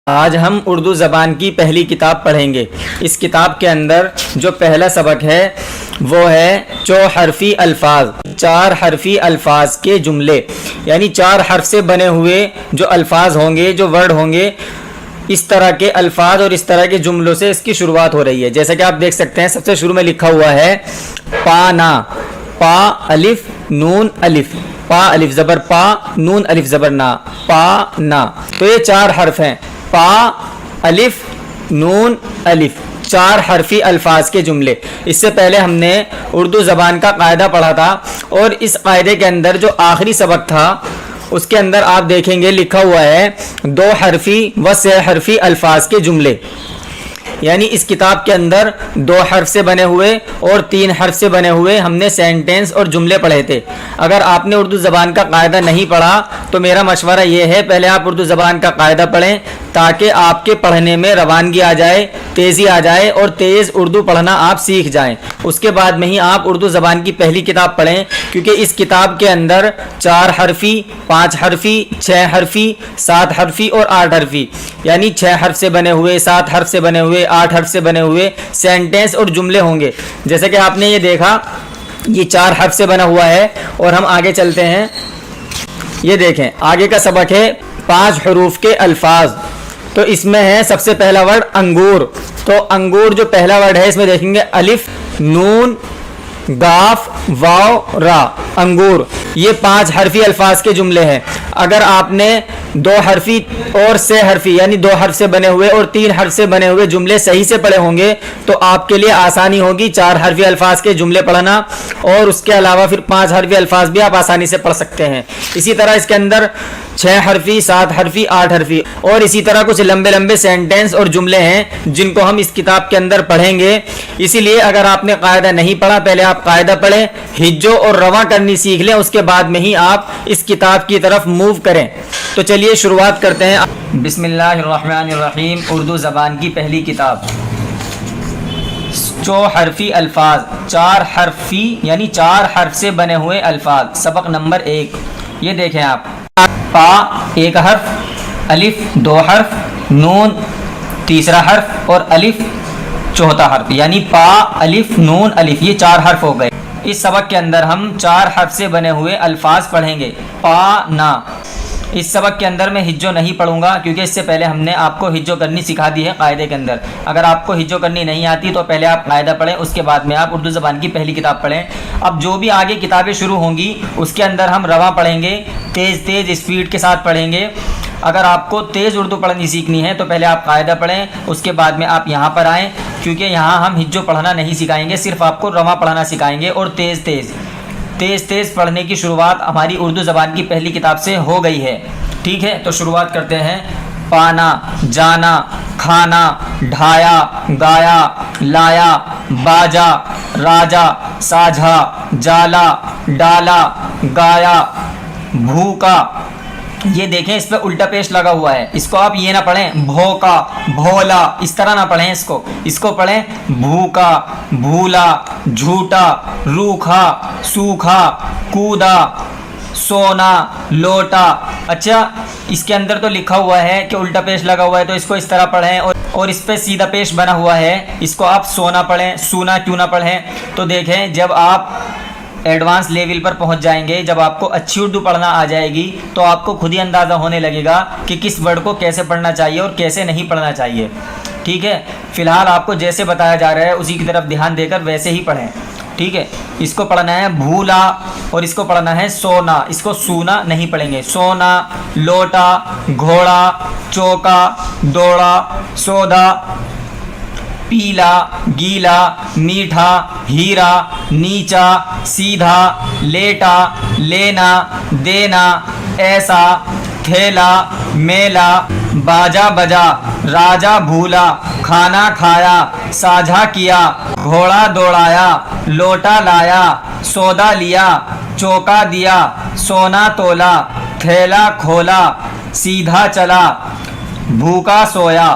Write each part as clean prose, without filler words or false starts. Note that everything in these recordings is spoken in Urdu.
آج ہم اردو زبان کی پہلی کتاب پڑھیں گے۔ اس کتاب کے اندر جو پہلا سبق ہے وہ ہے چوحرفی الفاظ، چار حرفی الفاظ کے جملے، یعنی چار حرف سے بنے ہوئے جو الفاظ ہوں گے، جو ورڈ ہوں گے، اس طرح کے الفاظ اور اس طرح کے جملوں سے اس کی شروعات ہو رہی ہے۔ جیسا کہ آپ دیکھ سکتے ہیں، سب سے شروع میں لکھا ہوا ہے پانا، پا الف نون الف، پا الف زبر پا، نون الف زبر نا، پا نا۔ تو یہ چار حرف ہیں، پا الف نون الف، چار حرفی الفاظ کے جملے۔ اس سے پہلے ہم نے اردو زبان کا قاعدہ پڑھا تھا، اور اس قاعدے کے اندر جو آخری سبق تھا اس کے اندر آپ دیکھیں گے لکھا ہوا ہے دو حرفی و سہ حرفی الفاظ کے جملے، یعنی اس کتاب کے اندر دو حرف سے بنے ہوئے اور تین حرف سے بنے ہوئے ہم نے سینٹنس اور جملے پڑھے تھے۔ اگر آپ نے اردو زبان کا قاعدہ نہیں پڑھا تو میرا مشورہ یہ ہے پہلے آپ اردو زبان کا قاعدہ پڑھیں، تاکہ آپ کے پڑھنے میں روانگی آ جائے، تیزی آ جائے اور تیز اردو پڑھنا آپ سیکھ جائیں۔ اس کے بعد میں ہی آپ اردو زبان کی پہلی کتاب پڑھیں، کیونکہ اس کتاب کے اندر چار حرفی، پانچ حرفی، چھ حرفی، سات حرفی اور آٹھ حرفی، یعنی چھ حرف سے بنے ہوئے، سات حرف سے بنے ہوئے، آٹھ حرف سے بنے ہوئے سینٹنس اور جملے ہوں گے۔ جیسے کہ آپ نے یہ دیکھا، یہ چار حرف سے بنا ہوا ہے، اور ہم آگے چلتے ہیں۔ یہ دیکھیں آگے کا سبق ہے پانچ حروف کے الفاظ۔ تو اس میں ہے سب سے پہلا ورڈ انگور۔ تو انگور جو پہلا ورڈ ہے، اس میں دیکھیں گے الف نون گاف واو را، انگور۔ یہ پانچ حرفی الفاظ کے جملے ہیں۔ اگر آپ نے دو حرفی اور سہ حرفی، یعنی دو حرف سے بنے ہوئے اور تین حرف سے بنے ہوئے جملے صحیح سے پڑھے ہوں گے تو آپ کے لیے آسانی ہوگی چار حرفی الفاظ کے جملے پڑھنا، اور اس کے علاوہ پھر پانچ حرفی الفاظ بھی آپ آسانی سے پڑھ سکتے ہیں۔ اسی طرح اس کے اندر چھ حرفی، سات حرفی، آٹھ حرفی اور اسی طرح کچھ لمبے لمبے سینٹنس اور جملے ہیں جن کو ہم اس کتاب کے اندر پڑھیں گے۔ اسی لیے اگر آپ نے قاعدہ نہیں پڑھا، پہلے آپ قاعدہ پڑھیں، ہجو اور رواں کرنی سیکھ لیں، اس کے بعد میں ہی آپ اس کتاب کی طرف موو کریں۔ تو چلیے شروعات کرتے ہیں۔ بسم اللہ الرحمن الرحیم، اردو زبان کی پہلی کتاب۔ چوحرفی الفاظ، چار حرفی یعنی چار حرف سے بنے ہوئے الفاظ، سبق نمبر 1۔ یہ دیکھیں آپ، پا ایک حرف، الف دو حرف، نون تیسرا حرف اور الف چوتھا حرف، یعنی پا الف نون الف، یہ چار حرف ہو گئے۔ اس سبق کے اندر ہم چار حرف سے بنے ہوئے الفاظ پڑھیں گے۔ پا نا، اس سبق کے اندر میں ہجو نہیں پڑھوں گا، کیونکہ اس سے پہلے ہم نے آپ کو ہجو کرنی سکھا دی ہے قاعدے کے اندر۔ اگر آپ کو ہجو کرنی نہیں آتی تو پہلے آپ قاعدہ پڑھیں، اس کے بعد میں آپ اردو زبان کی پہلی کتاب پڑھیں۔ اب جو بھی آگے کتابیں شروع ہوں گی اس کے اندر ہم رواں پڑھیں گے، تیز تیز اسپیڈ کے ساتھ پڑھیں گے۔ اگر آپ کو تیز اردو پڑھنی سیکھنی ہے تو پہلے آپ قاعدہ پڑھیں، اس کے بعد میں آپ یہاں پر آئیں، کیونکہ یہاں ہم ہجو پڑھنا نہیں سکھائیں گے، صرف آپ کو رواں پڑھنا سکھائیں گے، اور تیز تیز پڑھنے کی شروعات ہماری اردو زبان کی پہلی کتاب سے ہو گئی ہے۔ ٹھیک ہے، تو شروعات کرتے ہیں۔ پانا، جانا، کھانا، ڈھایا، گایا، لایا، باجا، راجا، ساجھا، جالا، ڈالا، گایا، بھوکا۔ یہ دیکھیں اس پہ الٹا پیش لگا ہوا ہے، اس کو آپ یہ نہ پڑھیں بھوکا بھولا، اس طرح نہ پڑھیں، اس کو پڑھیں بھوکا بھولا، جھوٹا روکھا سوکھا، کودا سونا لوٹا۔ اچھا، اس کے اندر تو لکھا ہوا ہے کہ الٹا پیش لگا ہوا ہے، تو اس کو اس طرح پڑھیں، اور اس پہ سیدھا پیش بنا ہوا ہے، اس کو آپ سونا پڑھیں، سونا کیوں نہ پڑھیں۔ تو دیکھیں جب آپ ایڈوانس لیول پر پہنچ جائیں گے، جب آپ کو اچھی اردو پڑھنا آ جائے گی تو آپ کو خود ہی اندازہ ہونے لگے گا کہ کس ورڈ کو کیسے پڑھنا چاہیے اور کیسے نہیں پڑھنا چاہیے۔ ٹھیک ہے، فی الحال آپ کو جیسے بتایا جا رہا ہے اسی کی طرف دھیان دے کر ویسے ہی پڑھیں۔ ٹھیک ہے، اس کو پڑھنا ہے بھولا اور اس کو پڑھنا ہے سونا، اس کو سونا نہیں پڑھیں گے۔ سونا، لوٹا، گھوڑا، چوکا، دوڑا، سودا، پیلا، گیلا، میٹھا، ہیرا، نیچا، سیدھا، لیٹا، لینا، دینا، ایسا، تھیلا، میلا، باجا بجا، راجا بھولا، کھانا کھایا، ساجھا کیا، گھوڑا دوڑایا، لوٹا لایا، سودا لیا، چوکا دیا، سونا تولا، تھیلا کھولا، سیدھا چلا، بھوکا سویا۔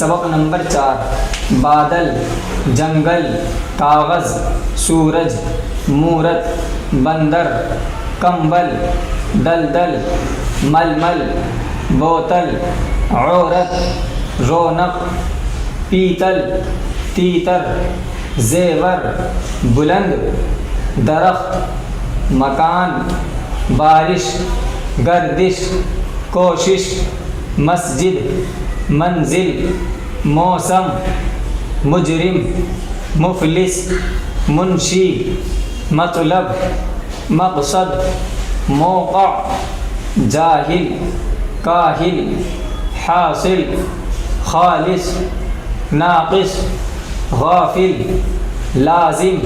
سبق نمبر 4 بادل، جنگل، کاغذ، سورج، مورت، بندر، کمبل، دلدل، ململ، بوتل، عورت، رونق، پیتل، تیتر، زیور، بلند، درخت، مکان، بارش، گردش، کوشش، مسجد، منزل، موسم، مجرم، مفلس، منشی، مطلب، مقصد، موقع، جاہل، کاہل، حاصل، خالص، ناقص، غافل، لازم،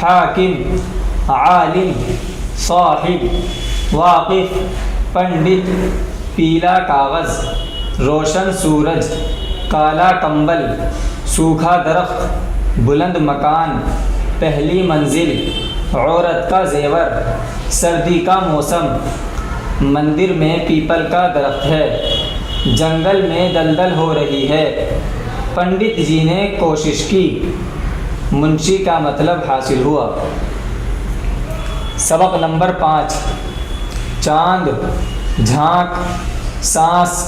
حاکم، عالم، صاحب، واقف، پنڈت، پیلا کاغذ، روشن سورج، کالا کمبل، سوکھا درخت، بلند مکان، پہلی منزل، عورت کا زیور، سردی کا موسم، مندر میں پیپل کا درخت ہے، جنگل میں دلدل ہو رہی ہے، پنڈت جی نے کوشش کی، منشی کا مطلب حاصل ہوا۔ سبق نمبر 5 چاند، جھانک، سانس۔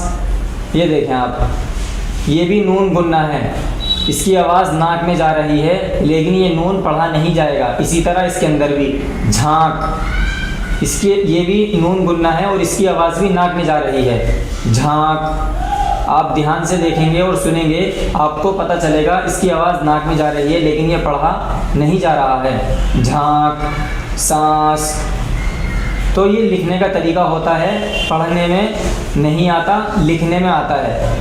یہ دیکھیں آپ، یہ بھی نون گننا ہے، اس کی آواز ناک میں جا رہی ہے لیکن یہ نون پڑھا نہیں جائے گا۔ اسی طرح اس کے اندر بھی جھانک، اس کے یہ بھی نون گننا ہے اور اس کی آواز بھی ناک میں جا رہی ہے، جھانک۔ آپ دھیان سے دیکھیں گے اور سنیں گے، آپ کو پتہ چلے گا اس کی آواز ناک میں جا رہی ہے لیکن یہ پڑھا نہیں جا رہا ہے، جھانک، سانس۔ تو یہ لکھنے کا طریقہ ہوتا ہے، پڑھنے میں نہیں آتا، لکھنے میں آتا ہے،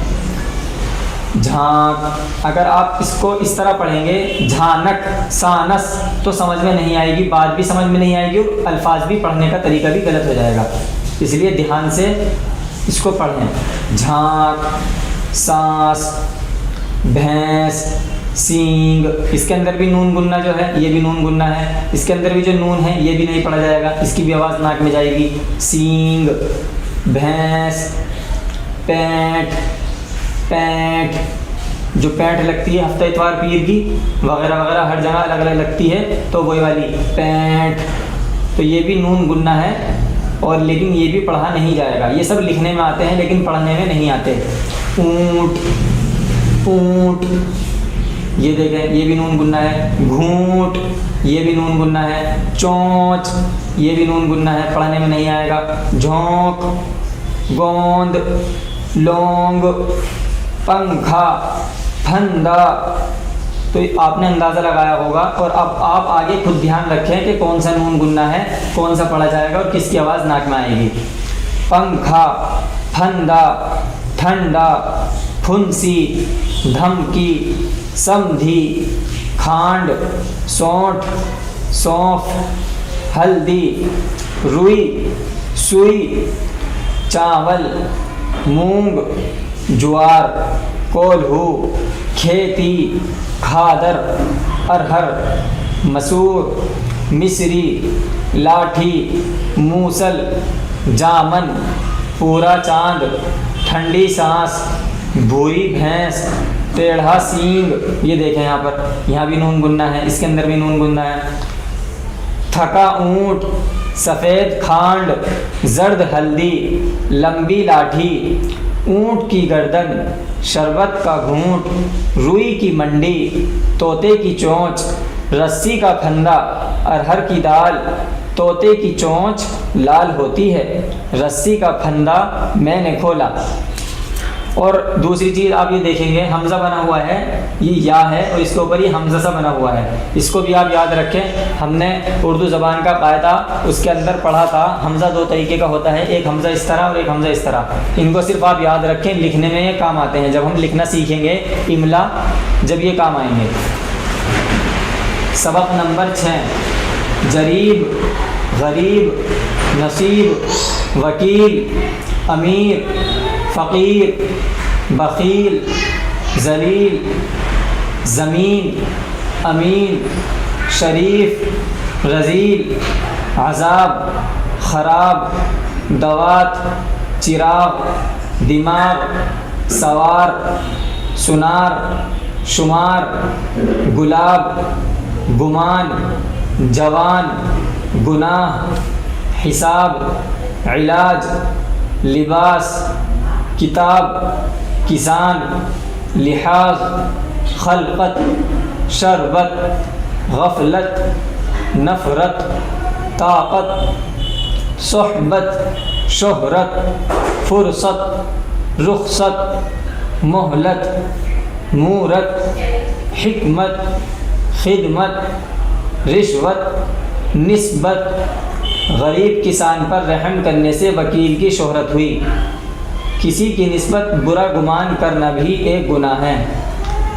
جھانک۔ اگر آپ اس کو اس طرح پڑھیں گے جھانک، سانس، تو سمجھ میں نہیں آئے گی، بات بھی سمجھ میں نہیں آئے گی اور الفاظ بھی، پڑھنے کا طریقہ بھی غلط ہو جائے گا، اس لیے دھیان سے اس کو پڑھیں، جھانک، سانس، بھینس، سینگ۔ اس کے اندر بھی نون گننا جو ہے یہ بھی نون گننا ہے، اس کے اندر بھی جو نون ہے یہ بھی نہیں پڑھا جائے گا، اس کی بھی آواز ناک میں جائے گی، سینگ، بھینس، پینٹ، پینٹ، جو پینٹ لگتی ہے ہفتہ اتوار پیر کی وغیرہ وغیرہ، ہر جگہ الگ الگ لگتی ہے، تو وہی والی پینٹ۔ تو یہ بھی نون گننا ہے اور لیکن یہ بھی پڑھا نہیں جائے گا، یہ سب لکھنے میں آتے ہیں لیکن پڑھنے میں نہیں آتے۔ اونٹ، اونٹ، یہ دیکھیں یہ بھی نون گننا ہے، گھونٹ، یہ بھی نون گننا ہے، چونچ، یہ بھی نون گننا ہے، پڑھنے میں نہیں آئے گا، جھونک، گوند، لونگ، پنکھا، پھندا۔ تو آپ نے اندازہ لگایا ہوگا، اور اب آپ آگے خود دھیان رکھیں کہ کون سا نون گننا ہے، کون سا پڑھا جائے گا اور کس کی آواز ناک میں آئے گی۔ پنکھا، پھندا، ٹھنڈا، پھنسی، دھمکی، سمدھی، کھانڈ، سونٹھ، سونف، ہلدی، روئی، سوئی، چاول، مونگ، جوار، کولہو، کھیتی، کھادر، ارہر، مسور، مصری، لاٹھی، موسل، جامن، پورا چاند، ٹھنڈی سانس، بھوری بھینس، ٹیڑھا سینگ۔ یہ دیکھیں یہاں پر، یہاں بھی نون گننا ہے، اس کے اندر بھی نون گننا ہے، تھکا اونٹ، سفید کھانڈ، زرد ہلدی، لمبی لاٹھی، اونٹ کی گردن، شربت کا گھونٹ، روئی کی منڈی، طوطے کی چونچ، رسی کا پھندا، ارہر کی دال، طوطے کی چونچ لال ہوتی ہے، رسی کا پھندا میں نے کھولا۔ اور دوسری چیز آپ یہ دیکھیں گے، حمزہ بنا ہوا ہے، یہ یا ہے اور اس کے اوپر یہ حمزہ سا بنا ہوا ہے، اس کو بھی آپ یاد رکھیں۔ ہم نے اردو زبان کا قاعدہ اس کے اندر پڑھا تھا، حمزہ دو طریقے کا ہوتا ہے، ایک حمزہ اس طرح اور ایک حمزہ اس طرح۔ ان کو صرف آپ یاد رکھیں، لکھنے میں یہ کام آتے ہیں، جب ہم لکھنا سیکھیں گے املا، جب یہ کام آئیں گے۔ سبق نمبر 6 جریب، غریب، نصیب، وکیل، امیر، فقیر، بخیل، ذلیل، زمین، امین، شریف، رذیل، عذاب، خراب، دوات، چراغ، دماغ، سوار، سنار، شمار، گلاب، گمان، جوان، گناہ، حساب، علاج، لباس، کتاب، کسان، لحاظ، خلقت، شربت، غفلت، نفرت، طاقت، صحبت، شہرت، فرصت، رخصت، مہلت، مورت، حکمت، خدمت، رشوت، نسبت۔ غریب کسان پر رحم کرنے سے وکیل کی شہرت ہوئی۔ کسی کی نسبت برا گمان کرنا بھی ایک گناہ ہے۔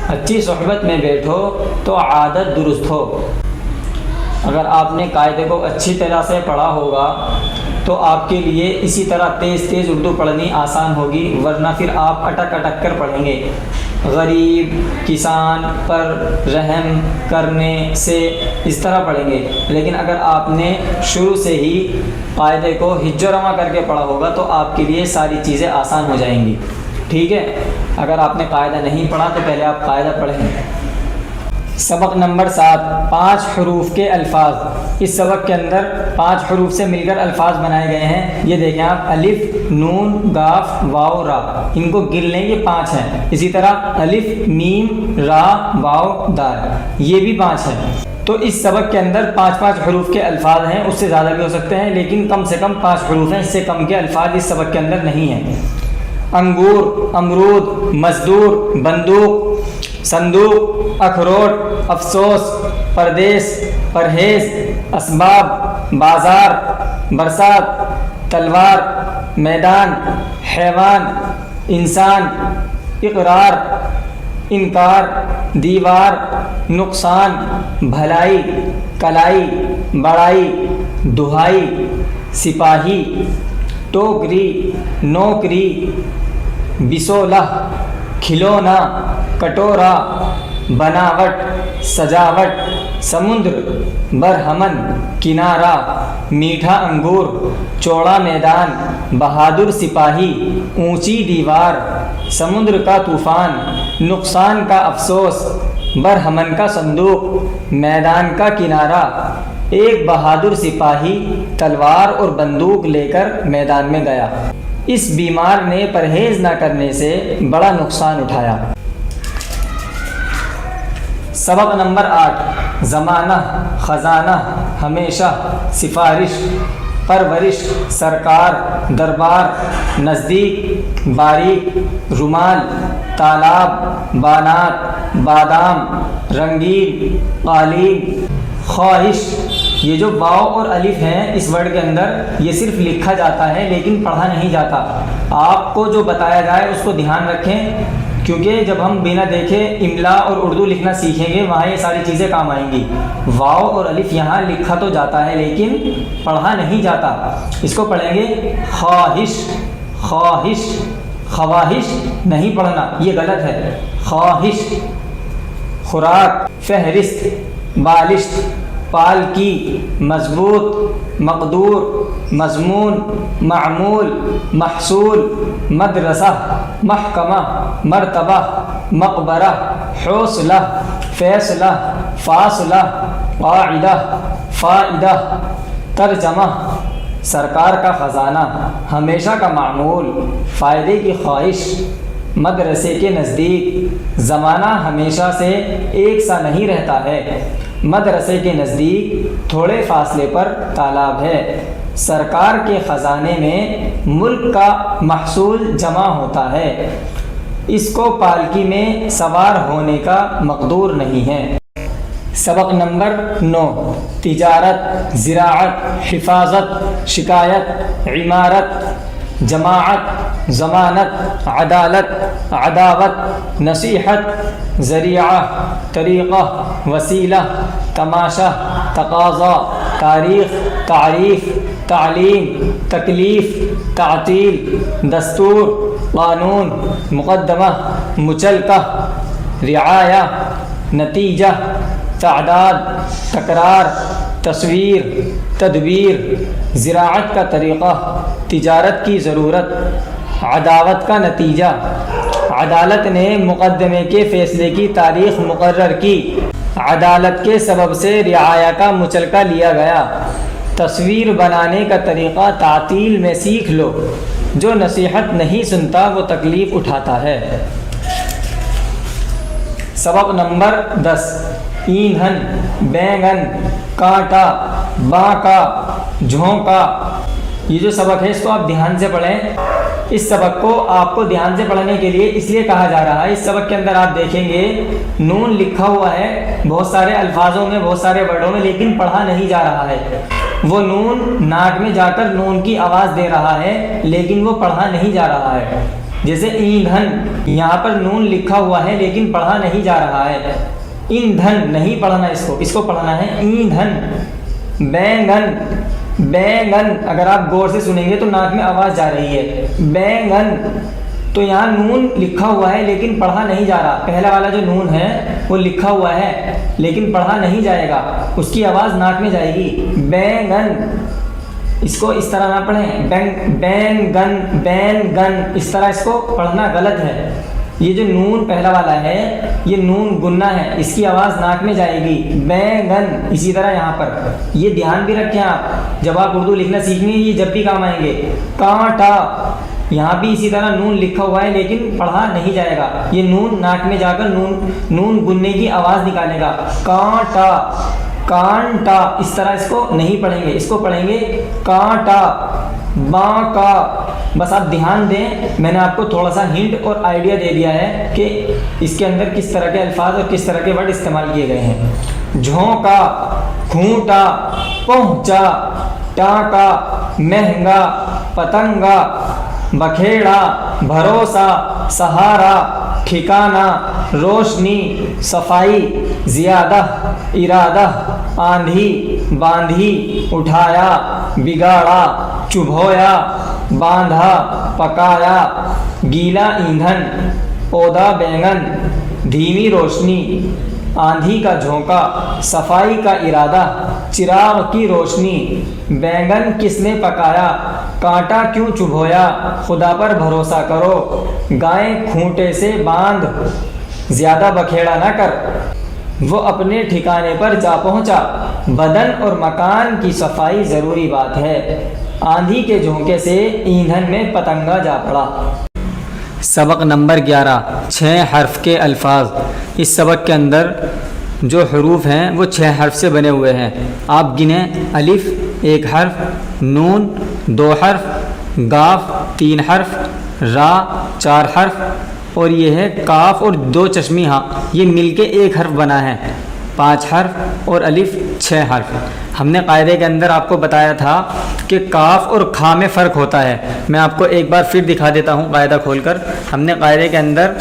اچھی صحبت میں بیٹھو تو عادت درست ہو۔ اگر آپ نے قاعدے کو اچھی طرح سے پڑھا ہوگا تو آپ کے لیے اسی طرح تیز تیز اردو پڑھنی آسان ہوگی، ورنہ پھر آپ اٹک اٹک کر پڑھیں گے۔ غریب کسان پر رحم کرنے سے اس طرح پڑھیں گے، لیکن اگر آپ نے شروع سے ہی قاعدے کو ہج و رواں کر کے پڑھا ہوگا تو آپ کے لیے ساری چیزیں آسان ہو جائیں گی۔ ٹھیک ہے، اگر آپ نے قاعدہ نہیں پڑھا تو پہلے آپ قاعدہ پڑھیں۔ سبق نمبر 7، 5 حروف کے الفاظ۔ اس سبق کے اندر 5 حروف سے مل کر الفاظ بنائے گئے ہیں۔ یہ دیکھیں آپ، الف، نون، قاف، واو، را، ان کو گن لیں، یہ 5 ہیں۔ اسی طرح الف، میم، را، واو، دال، یہ بھی 5 ہیں۔ تو اس سبق کے اندر 5 حروف کے الفاظ ہیں، اس سے زیادہ بھی ہو سکتے ہیں، لیکن کم سے کم 5 حروف ہیں، اس سے کم کے الفاظ اس سبق کے اندر نہیں ہیں۔ انگور، امرود، مزدور، بندوق، صندوق، اخروٹ، افسوس، پردیس، پرہیز، اسباب، بازار، برسات، تلوار، میدان، حیوان، انسان، اقرار، انکار، دیوار، نقصان، بھلائی، کلائی، بڑائی، دہائی، سپاہی، ٹوکری، نوکری، بسولہ، کھلونا، کٹورا، بناوٹ، سجاوٹ، سمندر، برہمن، کنارہ، میٹھا انگور، چوڑا میدان، بہادر سپاہی، اونچی دیوار، سمندر کا طوفان، نقصان کا افسوس، برہمن کا صندوق، میدان کا کنارہ۔ ایک بہادر سپاہی تلوار اور بندوق لے کر میدان میں گیا۔ اس بیمار نے پرہیز نہ کرنے سے بڑا نقصان اٹھایا۔ سبق نمبر 8، زمانہ، خزانہ، ہمیشہ، سفارش، پرورش، سرکار، دربار، نزدیک، باریک، رومال، تالاب، بانات، بادام، رنگین، قالین، خواہش۔ یہ جو واو اور الف ہیں اس ورڈ کے اندر، یہ صرف لکھا جاتا ہے لیکن پڑھا نہیں جاتا۔ آپ کو جو بتایا جائے اس کو دھیان رکھیں، کیونکہ جب ہم بنا دیکھے املا اور اردو لکھنا سیکھیں گے وہاں یہ ساری چیزیں کام آئیں گی۔ واو اور الف یہاں لکھا تو جاتا ہے لیکن پڑھا نہیں جاتا۔ اس کو پڑھیں گے خواہش، خواہش، خواہش نہیں پڑھنا، یہ غلط ہے، خواہش۔ خوراک، فہرست، بالشت، پالکی، مضبوط، مقدور، مضمون، معمول، محصول، مدرسہ، محکمہ، مرتبہ، مقبرہ، حوصلہ، فیصلہ، فاصلہ، قاعدہ، فائدہ، ترجمہ۔ سرکار کا خزانہ، ہمیشہ کا معمول، فائدے کی خواہش، مدرسے کے نزدیک۔ زمانہ ہمیشہ سے ایک سا نہیں رہتا ہے، مدرسے کے نزدیک تھوڑے فاصلے پر تالاب ہے۔ سرکار کے خزانے میں ملک کا محصول جمع ہوتا ہے، اس کو پالکی میں سوار ہونے کا مقدور نہیں ہے۔ سبق نمبر 9، تجارت، زراعت، حفاظت، شکایت، عمارت، جماعت، ضمانت، عدالت، عداوت، نصیحت، ذریعہ، طریقہ، وسیلہ، تماشا، تقاضا، تاریخ، تعریف، تعلیم، تکلیف، تعطیل، دستور، قانون، مقدمہ، مچلکہ، رعایہ، نتیجہ، تعداد، تکرار، تصویر، تدبیر۔ زراعت کا طریقہ، تجارت کی ضرورت، عداوت کا نتیجہ، عدالت نے مقدمے کے فیصلے کی تاریخ مقرر کی. عدالت کے سبب سے رعایا کا مچلکا لیا گیا. تصویر بنانے کا طریقہ تعطیل میں سیکھ لو. جو نصیحت نہیں سنتا وہ تکلیف اٹھاتا ہے. سبق نمبر 10. ایندھن، بینگن، کانٹا، باکا، جھونکا. یہ جو سبق ہے اس کو آپ دھیان سے پڑھیں. اس سبق کو آپ کو دھیان سے پڑھنے کے لیے اس لیے کہا جا رہا ہے. اس سبق کے اندر آپ دیکھیں گے نون لکھا ہوا ہے بہت سارے الفاظوں میں، بہت سارے ورڈوں میں، لیکن پڑھا نہیں جا رہا ہے. وہ نون ناک میں جا کر نون کی آواز دے رہا ہے لیکن وہ پڑھا نہیں جا رہا ہے. جیسے ایندھن، یہاں پر نون لکھا ہوا ہے لیکن پڑھا نہیں جا رہا ہے. ایندھن نہیں پڑھنا، اس کو پڑھنا ہے ایندھن. بینگن، بینگن اگر آپ غور سے سنیں گے تو ناک میں آواز جا رہی ہے. بینگن، تو یہاں نون لکھا ہوا ہے لیکن پڑھا نہیں جا رہا. پہلا والا جو نون ہے وہ لکھا ہوا ہے لیکن پڑھا نہیں جائے گا، اس کی آواز ناک میں جائے گی. بینگن، اس کو اس طرح نہ پڑھیں. بینگن، بینگن، اس طرح اس کو پڑھنا غلط ہے. یہ جو نون پہلا والا ہے یہ نون گننا ہے، اس کی آواز ناک میں جائے گی. بینگن. اسی طرح یہاں پر یہ دھیان بھی رکھیں آپ جب آپ اردو لکھنا سیکھیں گے، یہ جب بھی کام آئیں گے. کانٹا، یہاں بھی اسی طرح نون لکھا ہوا ہے لیکن پڑھا نہیں جائے گا. یہ نون ناک میں جا کر نون گننے کی آواز نکالے گا. کانٹا، کانٹا، اس طرح اس کو نہیں پڑھیں گے، اس کو پڑھیں گے کانٹا. باکا. بس آپ دھیان دیں، میں نے آپ کو تھوڑا سا ہنٹ اور آئیڈیا دے دیا ہے کہ اس کے اندر کس طرح کے الفاظ اور کس طرح کے ورڈ استعمال کیے گئے ہیں. جھونکا، کھونٹا، پہنچا، ٹانکا، مہنگا، پتنگا، بکھیڑا، بھروسہ، سہارا، ٹھکانہ، روشنی، صفائی، زیادہ، ارادہ، آندھی، باندھی، اٹھایا، بگاڑا، چبھویا، باندھا، پکایا. گیلا ایندھن، پودا بینگن، دھیمی روشنی، آندھی کا جھونکا، صفائی کا ارادہ، چراغ کی روشنی. بینگن کس نے پکایا؟ کانٹا کیوں چبھویا؟ خدا پر بھروسہ کرو. گائے کھونٹے سے باندھ، زیادہ بکھیڑا نہ کر. وہ اپنے ٹھکانے پر جا پہنچا. بدن اور مکان کی صفائی ضروری بات ہے. آندھی کے جھونکے سے ایندھن میں پتنگا جا پڑا. سبق نمبر 11. 6 حرف کے الفاظ. اس سبق کے اندر جو حروف ہیں وہ 6 حرف سے بنے ہوئے ہیں. آپ گنیں. الف 1 حرف، نون 2 حرف، گاف 3 حرف، را 4 حرف، اور یہ ہے کاف اور 2 چشمی ہاں، یہ مل کے 1 حرف بنا ہے. 5 حرف اور الف 6 حرف. ہم نے قاعدے کے اندر آپ کو بتایا تھا کہ کاف اور کھا میں فرق ہوتا ہے. میں آپ کو ایک بار پھر دکھا دیتا ہوں قاعدہ کھول کر. ہم نے قاعدے کے اندر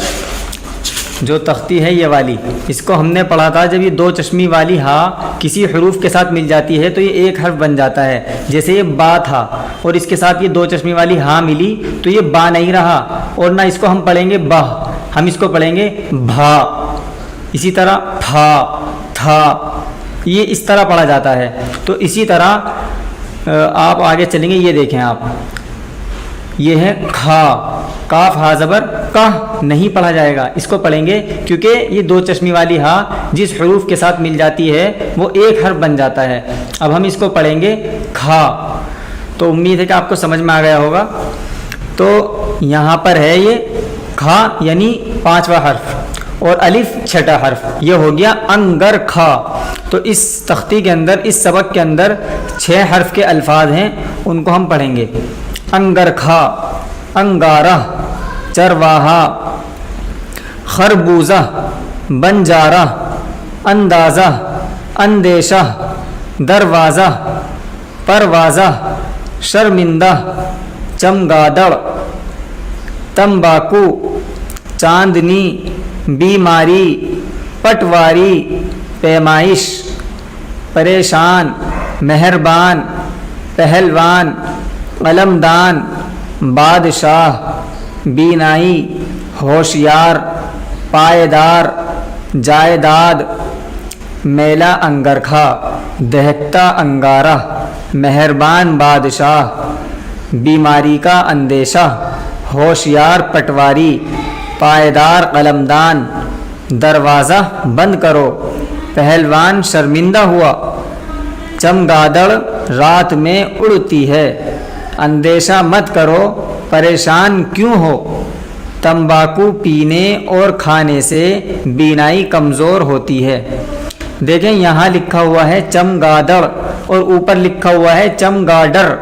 جو تختی ہے یہ والی، اس کو ہم نے پڑھا تھا جب یہ 2 چشمی والی ہا کسی حروف کے ساتھ مل جاتی ہے تو یہ 1 حرف بن جاتا ہے. جیسے یہ با تھا اور اس کے ساتھ یہ 2 چشمی والی ہا ملی تو یہ با نہیں رہا، اور نہ اس کو ہم پڑھیں گے بہ، ہم اس کو پڑھیں گے بھا. اسی طرح پھا، تھا، یہ اس طرح پڑھا جاتا ہے. تو اسی طرح آپ آگے چلیں گے. یہ دیکھیں آپ، یہ ہے کھا، کاف ہا زبر کا نہیں پڑھا جائے گا، اس کو پڑھیں گے کیونکہ یہ 2 چشمی والی ہا جس حروف کے ساتھ مل جاتی ہے وہ 1 حرف بن جاتا ہے. اب ہم اس کو پڑھیں گے کھا. تو امید ہے کہ آپ کو سمجھ میں آ گیا ہوگا. تو یہاں پر ہے یہ کھا یعنی 5واں حرف، اور الف 6واں حرف، یہ ہو گیا انگر کھا. تو اس تختی کے اندر، اس سبق کے اندر 6 حرف کے الفاظ ہیں، ان کو ہم پڑھیں گے. انگر کھا، انگارہ، چرواہا، خربوزہ، بنجارہ، اندازہ، اندیشہ، دروازہ، پروازہ، شرمندہ، چمگادڑ، تمباکو، چاندنی، بیماری، پٹواری، پیمائش، پریشان، مہربان، پہلوان، قلمدان، بادشاہ، بینائی، ہوشیار، پائیدار، جائیداد، میلہ انگرکھا، دہکتا انگارہ، مہربان بادشاہ، بیماری کا اندیشہ، ہوشیار پٹواری، پائیدار قلمدان، دروازہ بند کرو، پہلوان شرمندہ ہوا، چمگادڑ رات میں اڑتی ہے، اندیشہ مت کرو، پریشان کیوں ہو، تمباکو پینے اور کھانے سے بینائی کمزور ہوتی ہے۔ دیکھیں یہاں لکھا ہوا ہے چمگادڑ اور اوپر لکھا ہوا ہے چمگاڈر،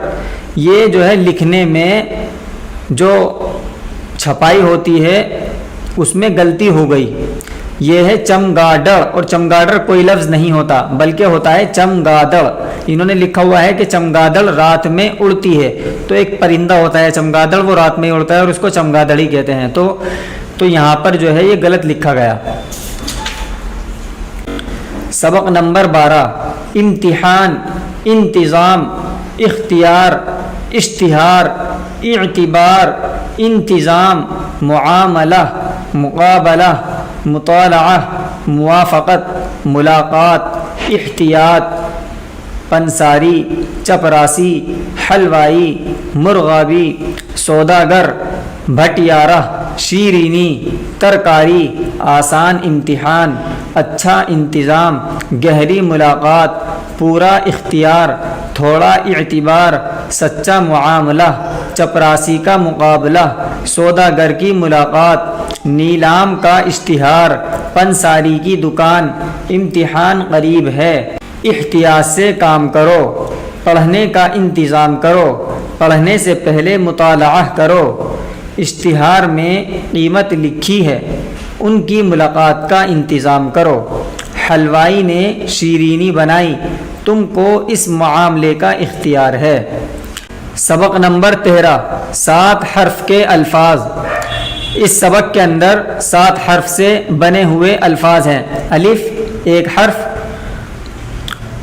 یہ جو ہے لکھنے میں جو چھپائی ہوتی ہے اس میں غلطی ہو گئی، یہ ہے چمگاڈر، اور چمگاڈر کوئی لفظ نہیں ہوتا بلکہ ہوتا ہے چمگادڑ۔ انہوں نے لکھا ہوا ہے کہ چمگادڑ رات میں اڑتی ہے، تو ایک پرندہ ہوتا ہے چمگادڑ، وہ رات میں اڑتا ہے اور اس کو چمگادڑی کہتے ہیں، تو یہاں پر جو ہے یہ غلط لکھا گیا۔ سبق نمبر 12، امتحان، انتظام، اختیار، اشتہار، اعتبار، انتظام، معاملہ، مقابلہ، مطالعہ، موافقت، ملاقات، احتیاط، پنساری، چپراسی، حلوائی، مرغابی، سوداگر، بھٹیارہ، شیرینی، ترکاری، آسان امتحان، اچھا انتظام، گہری ملاقات، پورا اختیار، تھوڑا اعتبار، سچا معاملہ، چپراسی کا مقابلہ، سوداگر کی ملاقات، نیلام کا اشتہار، پنساری کی دکان، امتحان قریب ہے، احتیاط سے کام کرو، پڑھنے کا انتظام کرو، پڑھنے سے پہلے مطالعہ کرو، اشتہار میں قیمت لکھی ہے، ان کی ملاقات کا انتظام کرو، حلوائی نے شیرینی بنائی، تم کو اس معاملے کا اختیار ہے۔ سبق نمبر 13، 7 حرف کے الفاظ۔ اس سبق کے اندر 7 حرف سے بنے ہوئے الفاظ ہیں۔ الف ایک حرف،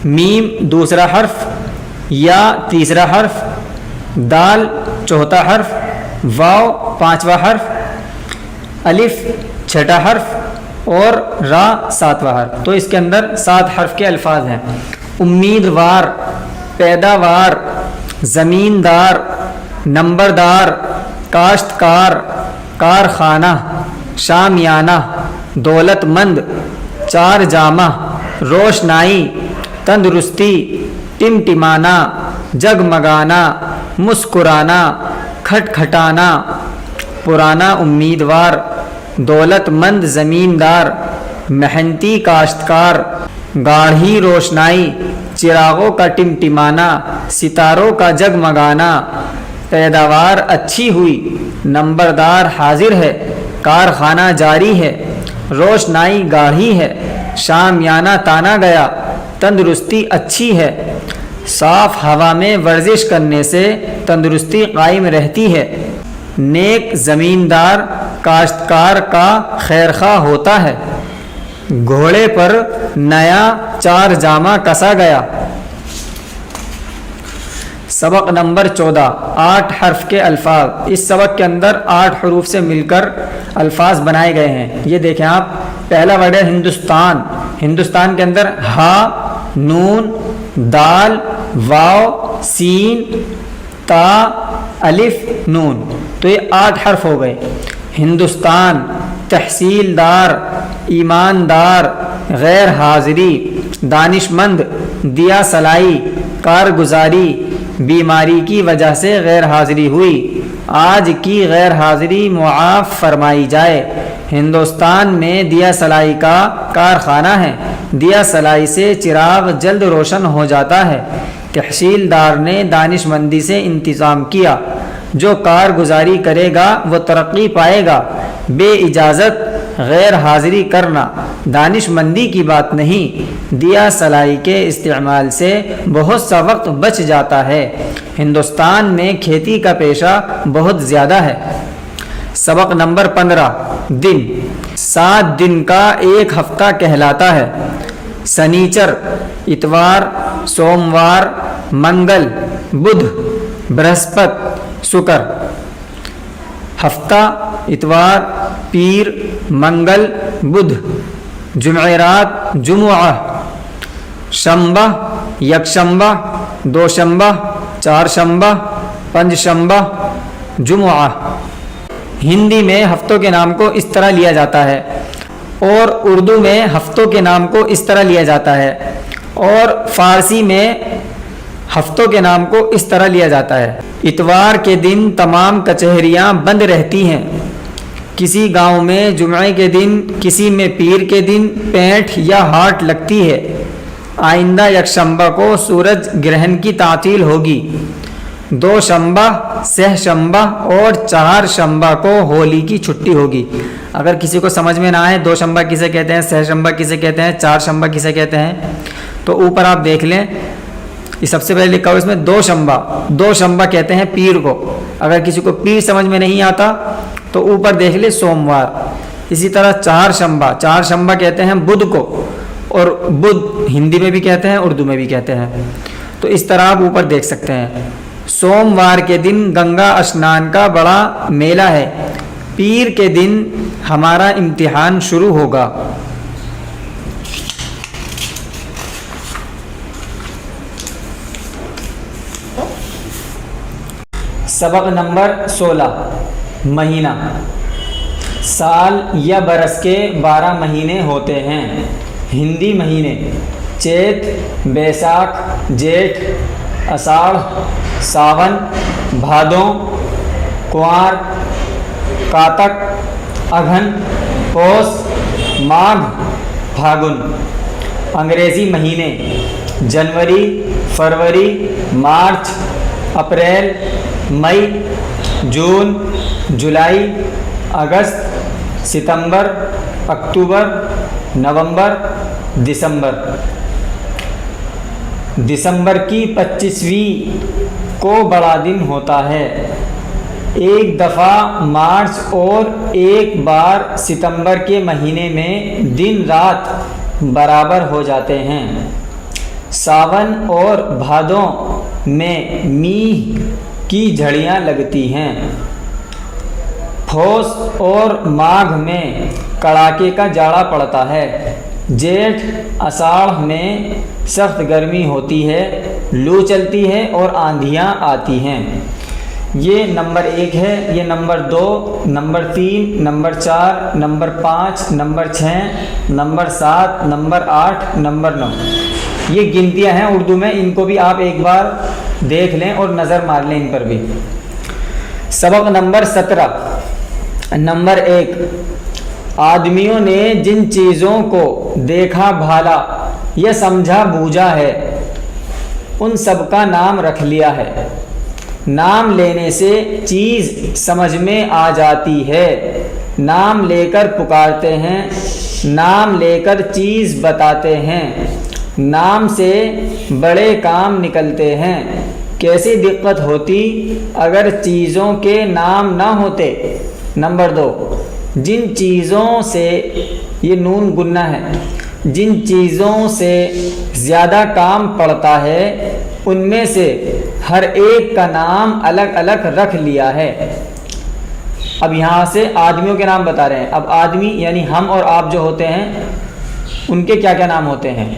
میم دوسرا حرف، یا تیسرا حرف، دال چوتھا حرف، واو پانچواں حرف، الف چھٹا حرف اور را ساتواں حرف۔ تو اس کے اندر 7 حرف کے الفاظ ہیں۔ امیدوار، پیداوار، زمیندار، نمبردار، کاشتکار، کارخانہ، شامیانہ، دولت مند، چار جامہ، روشنائی، تندرستی، ٹمٹمانا، جگمگانا، مسکرانا، کھٹکھٹانا، پرانا امیدوار، دولت مند زمیندار، محنتی کاشتکار، گاڑھی روشنائی، چراغوں کا ٹمٹمانا، ستاروں کا جگمگانا، پیداوار اچھی ہوئی، نمبردار حاضر ہے، کارخانہ جاری ہے، روشنائی گاڑھی ہے، شامیانہ تانا گیا، تندرستی اچھی ہے، صاف ہوا میں ورزش کرنے سے تندرستی قائم رہتی ہے، نیک زمیندار کاشتکار کا خیرخواہ ہوتا ہے، گھوڑے پر نیا چار جامہ کسا گیا۔ سبق نمبر 14، 8 حرف کے الفاظ۔ اس سبق کے اندر 8 حروف سے مل کر الفاظ بنائے گئے ہیں۔ یہ دیکھیں آپ، پہلا ورڈ ہے ہندوستان۔ ہندوستان کے اندر ہا، نون، دال، واو، سین، تا، الف، نون، تو یہ 8 حرف ہو گئے۔ ہندوستان، تحصیلدار، ایماندار، غیر حاضری، دانش مند، دیا سلائی، کارگزاری، بیماری کی وجہ سے غیر حاضری ہوئی، آج کی غیر حاضری معاف فرمائی جائے۔ ہندوستان میں دیا سلائی کا کارخانہ ہے، دیا سلائی سے چراغ جلد روشن ہو جاتا ہے۔ تحصیلدار نے دانش مندی سے انتظام کیا، جو کارگزاری کرے گا وہ ترقی پائے گا۔ بے اجازت غیر حاضری کرنا دانش مندی کی بات نہیں، دیا سلائی کے استعمال سے بہت سا وقت بچ جاتا ہے۔ ہندوستان میں کھیتی کا پیشہ بہت زیادہ ہے۔ سبق نمبر 15، دن۔ 7 دن کا ایک ہفتہ کہلاتا ہے۔ سنیچر، اتوار، سوموار، منگل، بدھ، برہسپت، شکر۔ ہفتہ، اتوار، پیر، منگل، بدھ۔ جمعرات، جمعہ۔ شنبہ، یکشنبہ، دوشنبہ، چارشنبہ، پنجشنبہ، جمعہ۔ ہندی میں ہفتوں کے نام کو اس طرح لیا جاتا ہے اور اردو میں ہفتوں کے نام کو اس طرح لیا جاتا ہے اور فارسی میں ہفتوں کے نام کو اس طرح لیا جاتا ہے۔ اتوار کے دن تمام کچہریاں بند رہتی ہیں۔ کسی گاؤں میں جمعے کے دن، کسی میں پیر کے دن پینٹ یا ہاٹ لگتی ہے۔ آئندہ یکشنبہ کو سورج گرہن کی تعطیل ہوگی۔ دو شنبہ، سہ شنبہ اور چہار شنبہ کو ہولی کی چھٹی ہوگی۔ اگر کسی کو سمجھ میں نہ آئے دو شنبہ کسے کہتے ہیں، سہ شنبہ کسے کہتے ہیں، چار شنبہ کسے کہتے ہیں، تو اوپر آپ دیکھ لیں، یہ سب سے پہلے لکھا ہوا اس میں دو شنبہ کہتے ہیں پیر کو۔ اگر کسی کو پیر سمجھ میں نہیں آتا تو اوپر دیکھ لے سوموار۔ اسی طرح چار شنبہ کہتے ہیں بدھ کو، اور بدھ ہندی میں بھی کہتے ہیں اردو میں بھی کہتے ہیں، تو اس طرح آپ اوپر دیکھ سکتے ہیں۔ سوموار کے دن گنگا اسنان کا بڑا میلہ ہے۔ پیر کے دن ہمارا امتحان شروع ہوگا۔ سبق نمبر 16 مہینہ۔ سال یا برس کے 12 مہینے ہوتے ہیں۔ ہندی مہینے: چیت، بیساکھ، جیٹھ، اساڑھ، ساون، بھادوں، کنوار، کاتک، اگہن، پوس، ماگھ، پھاگن۔ انگریزی مہینے: جنوری، فروری، مارچ، اپریل، مئی، جون، جولائی، اگست، ستمبر، اکتوبر، نومبر، دسمبر۔ دسمبر کی 25ویں کو بڑا دن ہوتا ہے۔ ایک دفعہ مارچ اور ایک بار ستمبر کے مہینے میں دن رات برابر ہو جاتے ہیں۔ ساون اور بھادوں میں میگھ کی جھڑیاں لگتی ہیں۔ پھوس اور ماگھ میں کڑاکے کا جاڑا پڑتا ہے۔ جیٹھ اساڑھ میں سخت گرمی ہوتی ہے، لو چلتی ہے اور آندھیاں آتی ہیں۔ یہ نمبر 1 ہے، یہ number 2، number 3، number 4، number 5، number 6، number 7، number 8، number 9۔ یہ گنتیاں ہیں اردو میں، ان کو بھی آپ ایک بار دیکھ لیں اور نظر مار لیں ان پر بھی۔ سبق نمبر 17 نمبر 1 آدمیوں نے جن چیزوں کو دیکھا بھالا یا سمجھا بوجھا ہے ان سب کا نام رکھ لیا ہے۔ نام لینے سے چیز سمجھ میں آ جاتی ہے۔ نام لے کر پکارتے ہیں، نام لے کر چیز بتاتے ہیں، نام سے بڑے کام نکلتے ہیں۔ کیسی دقت ہوتی اگر چیزوں کے نام نہ ہوتے۔ نمبر 2 جن چیزوں سے، یہ نون گنہ ہے، جن چیزوں سے زیادہ کام پڑتا ہے ان میں سے ہر ایک کا نام الگ الگ رکھ لیا ہے۔ اب یہاں سے آدمیوں کے نام بتا رہے ہیں۔ اب آدمی یعنی ہم اور آپ جو ہوتے ہیں ان کے کیا کیا نام ہوتے ہیں،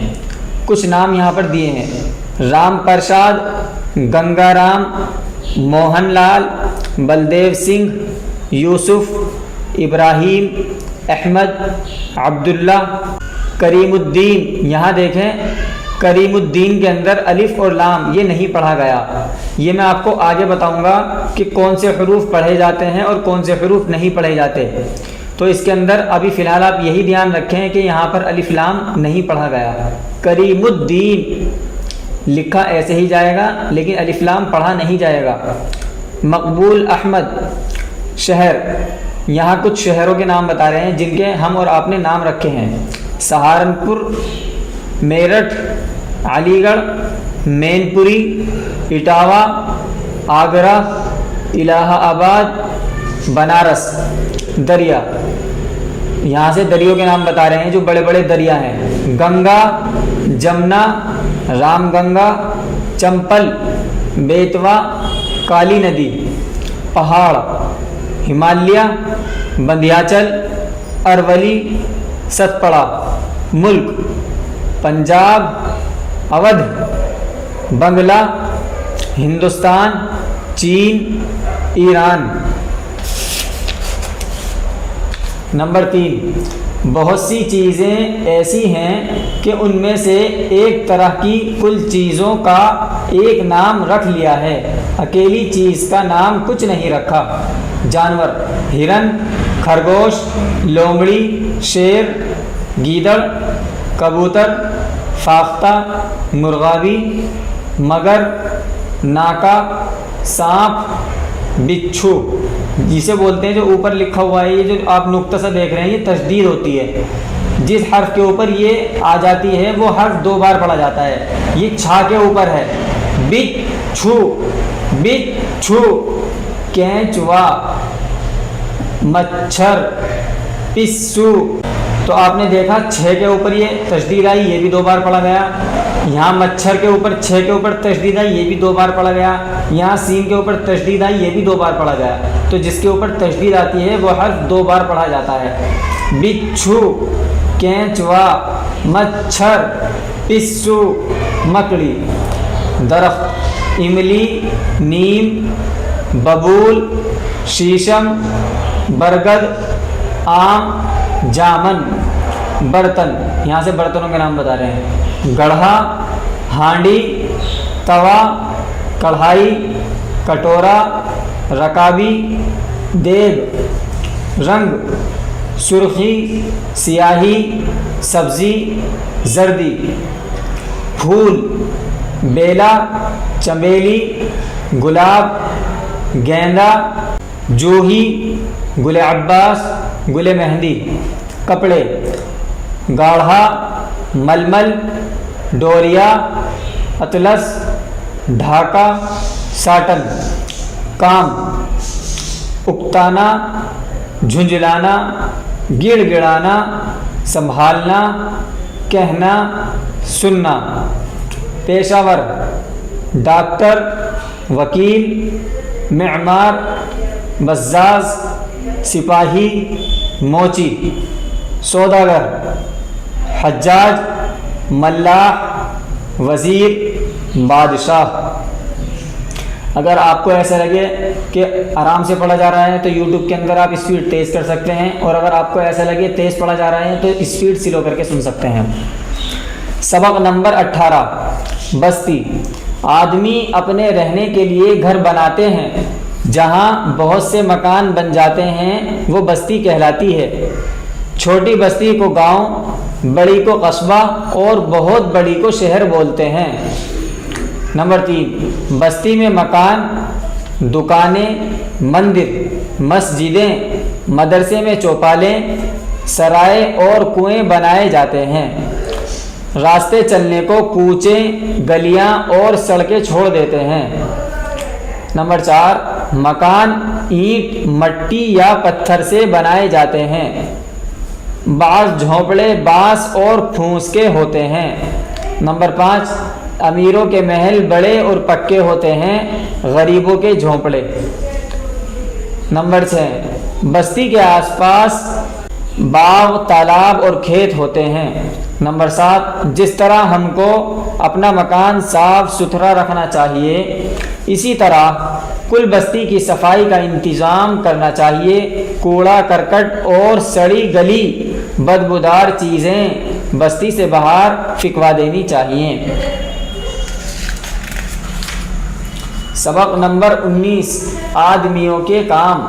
کچھ نام یہاں پر دیے ہیں: رام پرساد، گنگا رام، موہن لال، بلدیو سنگھ، یوسف، ابراہیم، احمد، عبداللہ، کریم الدین۔ یہاں دیکھیں کریم الدین کے اندر الف اور لام یہ نہیں پڑھا گیا۔ یہ میں آپ کو آگے بتاؤں گا کہ کون سے حروف پڑھے جاتے ہیں اور کون سے حروف نہیں پڑھے جاتے۔ تو اس کے اندر ابھی فی الحال آپ یہی دھیان رکھیں کہ یہاں پر الف لام نہیں پڑھا گیا۔ کریم الدین لکھا ایسے ہی جائے گا لیکن الف لام پڑھا نہیں جائے گا۔ مقبول احمد۔ شہر، یہاں کچھ شہروں کے نام بتا رہے ہیں جن کے ہم اور آپ نے نام رکھے ہیں: سہارنپور، میرٹھ، علی گڑھ، مین پوری، اٹاوا، آگرہ، الہ آباد، بنارس۔ دریا، یہاں سے دریوں کے نام بتا رہے ہیں جو بڑے بڑے دریا ہیں: گنگا، جمنا، رام گنگا، چمپل، بیتوا، کالی ندی۔ پہاڑ: ہمالیہ، بندھیاچل، ارولی، ستپڑا۔ ملک: پنجاب، اودھ، بنگلہ، ہندوستان، چین، ایران۔ نمبر 3، بہت سی چیزیں ایسی ہیں کہ ان میں سے ایک طرح کی کل چیزوں کا ایک نام رکھ لیا ہے، اکیلی چیز کا نام کچھ نہیں رکھا۔ جانور: ہرن، خرگوش، لومڑی، شیر، گیدڑ، کبوتر، فاختہ، مرغابی، مگر، ناکا، سانپ، بچھو، جسے بولتے ہیں جو اوپر لکھا ہوا ہے، یہ جو آپ نقطہ سے دیکھ رہے ہیں یہ تشدید ہوتی ہے، جس حرف کے اوپر یہ آ جاتی ہے وہ حرف 2 بار پڑھا جاتا ہے، یہ چھا کے اوپر ہے، بچھو، بچھو، کینچوا، مچھر، پسو۔ تو آپ نے دیکھا 6 کے اوپر یہ تشدید آئی، یہ بھی 2 بار پڑھا گیا، یہاں مچھر کے اوپر 6 کے اوپر تشدید آئی، یہ بھی 2 بار پڑھا گیا، یہاں سین کے اوپر تشدید آئی، یہ بھی 2 بار پڑھا گیا۔ تو جس کے اوپر تشدید آتی ہے وہ حرف 2 بار پڑھا جاتا ہے، بچھو، کینچوا، مچھر، پسو، مکڑی۔ درخت: املی، نیم، ببول، شیشم، برگد، آم، جامن۔ برتن: یہاں سے برتنوں کے نام بتا رہے ہیں، گڑھا، ہانڈی، توا، کڑھائی، کٹورا، رکابی، دیگ۔ رنگ: سرخی، سیاہی، سبزی، زردی۔ پھول: بیلا، چمیلی، گلاب، گیندا، جوہی، گل عباس، گل مہندی۔ کپڑے: گاڑھا، ململ، ڈوریا، اطلس، ڈھاکا، ساٹن۔ کام: اکتانا، جھنجھلانا، گڑ گڑانا، سنبھالنا، کہنا، سننا۔ پیشہ ور: ڈاکٹر، وکیل، معمار، بزاز، سپاہی، موچی۔ سوداگر: حجاج، ملاح، وزیر، بادشاہ۔ اگر آپ کو ایسا لگے کہ آرام سے پڑھا جا رہا ہے تو یوٹیوب کے اندر آپ اسپیڈ تیز کر سکتے ہیں، اور اگر آپ کو ایسا لگے تیز پڑھا جا رہا ہے تو اسپیڈ سلو کر کے سن سکتے ہیں۔ سبق نمبر 18: بستی: آدمی اپنے رہنے کے لیے گھر بناتے ہیں، جہاں بہت سے مکان بن جاتے ہیں وہ بستی کہلاتی ہے۔ چھوٹی بستی کو گاؤں، بڑی کو قصبہ اور بہت بڑی کو شہر بولتے ہیں۔ نمبر 3: بستی میں مکان، دکانیں، مندر، مسجدیں، مدرسے میں چوپالیں، سرائے اور کنویں بنائے جاتے ہیں۔ راستے چلنے کو کوچیں، گلیاں اور سڑکیں چھوڑ دیتے ہیں۔ نمبر 4: مکان اینٹ، مٹی یا پتھر سے بنائے جاتے ہیں۔ بعض جھونپڑے بانس اور پھوس کے ہوتے ہیں۔ نمبر 5: امیروں کے محل بڑے اور پکے ہوتے ہیں، غریبوں کے جھونپڑے۔ نمبر 6: بستی کے آس پاس باغ، تالاب اور کھیت ہوتے ہیں۔ نمبر 7: جس طرح ہم کو اپنا مکان صاف ستھرا رکھنا چاہیے، اسی طرح کل بستی کی صفائی کا انتظام کرنا چاہیے۔ کوڑا کرکٹ اور سڑی گلی بدبودار چیزیں بستی سے باہر پھینکوا دینی چاہیے۔ سبق نمبر 19: آدمیوں کے کام۔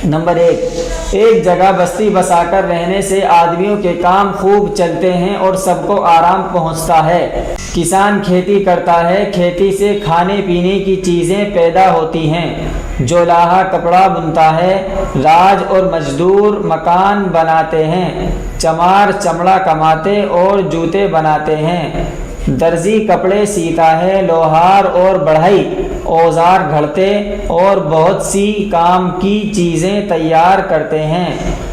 نمبر 1: ایک جگہ بستی بسا کر رہنے سے آدمیوں کے کام خوب چلتے ہیں اور سب کو آرام پہنچتا ہے۔ کسان کھیتی کرتا ہے، کھیتی سے کھانے پینے کی چیزیں پیدا ہوتی ہیں۔ جو لاہا کپڑا بنتا ہے، راج اور مزدور مکان بناتے ہیں۔ چمار چمڑا کماتے اور جوتے بناتے ہیں۔ درزی کپڑے سیتا ہے، لوہار اور بڑھئی اوزار گھڑتے اور بہت سی کام کی چیزیں تیار کرتے ہیں۔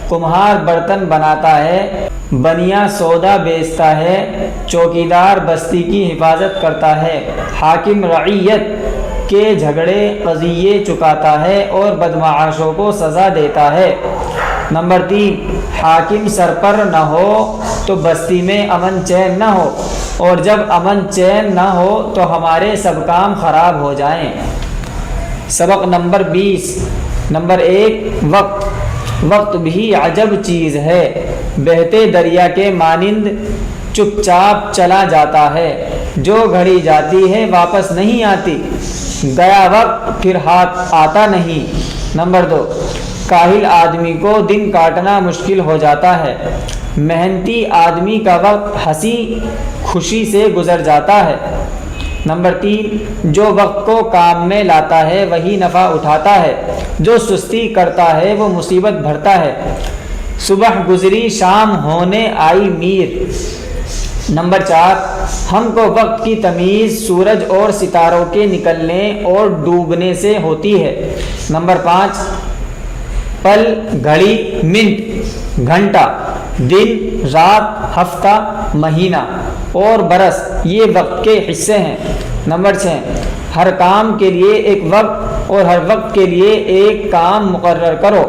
کمہار برتن بناتا ہے، بنیا سودا بیچتا ہے، چوکیدار بستی کی حفاظت کرتا ہے۔ حاکم رعیت کے جھگڑے قضیے چکاتا ہے اور بدمعاشوں کو سزا دیتا ہے۔ نمبر 3: حاکم سر پر نہ ہو تو بستی میں امن چین نہ ہو، اور جب امن چین نہ ہو تو ہمارے سب کام خراب ہو جائیں۔ سبق نمبر 20: نمبر 1: وقت۔ وقت بھی عجب چیز ہے، بہتے دریا کے مانند چپ چاپ چلا جاتا ہے، جو گھڑی جاتی ہے واپس نہیں آتی، گیا وقت پھر ہاتھ آتا نہیں۔ نمبر 2، کاہل آدمی کو دن کاٹنا مشکل ہو جاتا ہے، محنتی آدمی کا وقت ہنسی خوشی سے گزر جاتا ہے۔ نمبر 3، جو وقت کو کام میں لاتا ہے وہی نفع اٹھاتا ہے، جو سستی کرتا ہے وہ مصیبت بھرتا ہے۔ صبح گزری شام ہونے آئی میر۔ نمبر 4، ہم کو وقت کی تمیز سورج اور ستاروں کے نکلنے اور ڈوبنے سے ہوتی ہے۔ نمبر 5، پل، گھڑی، منٹ، گھنٹہ، دن، رات، ہفتہ، مہینہ اور برس یہ وقت کے حصے ہیں۔ نمبر 6، ہر کام کے لیے ایک وقت اور ہر وقت کے لیے ایک کام مقرر کرو۔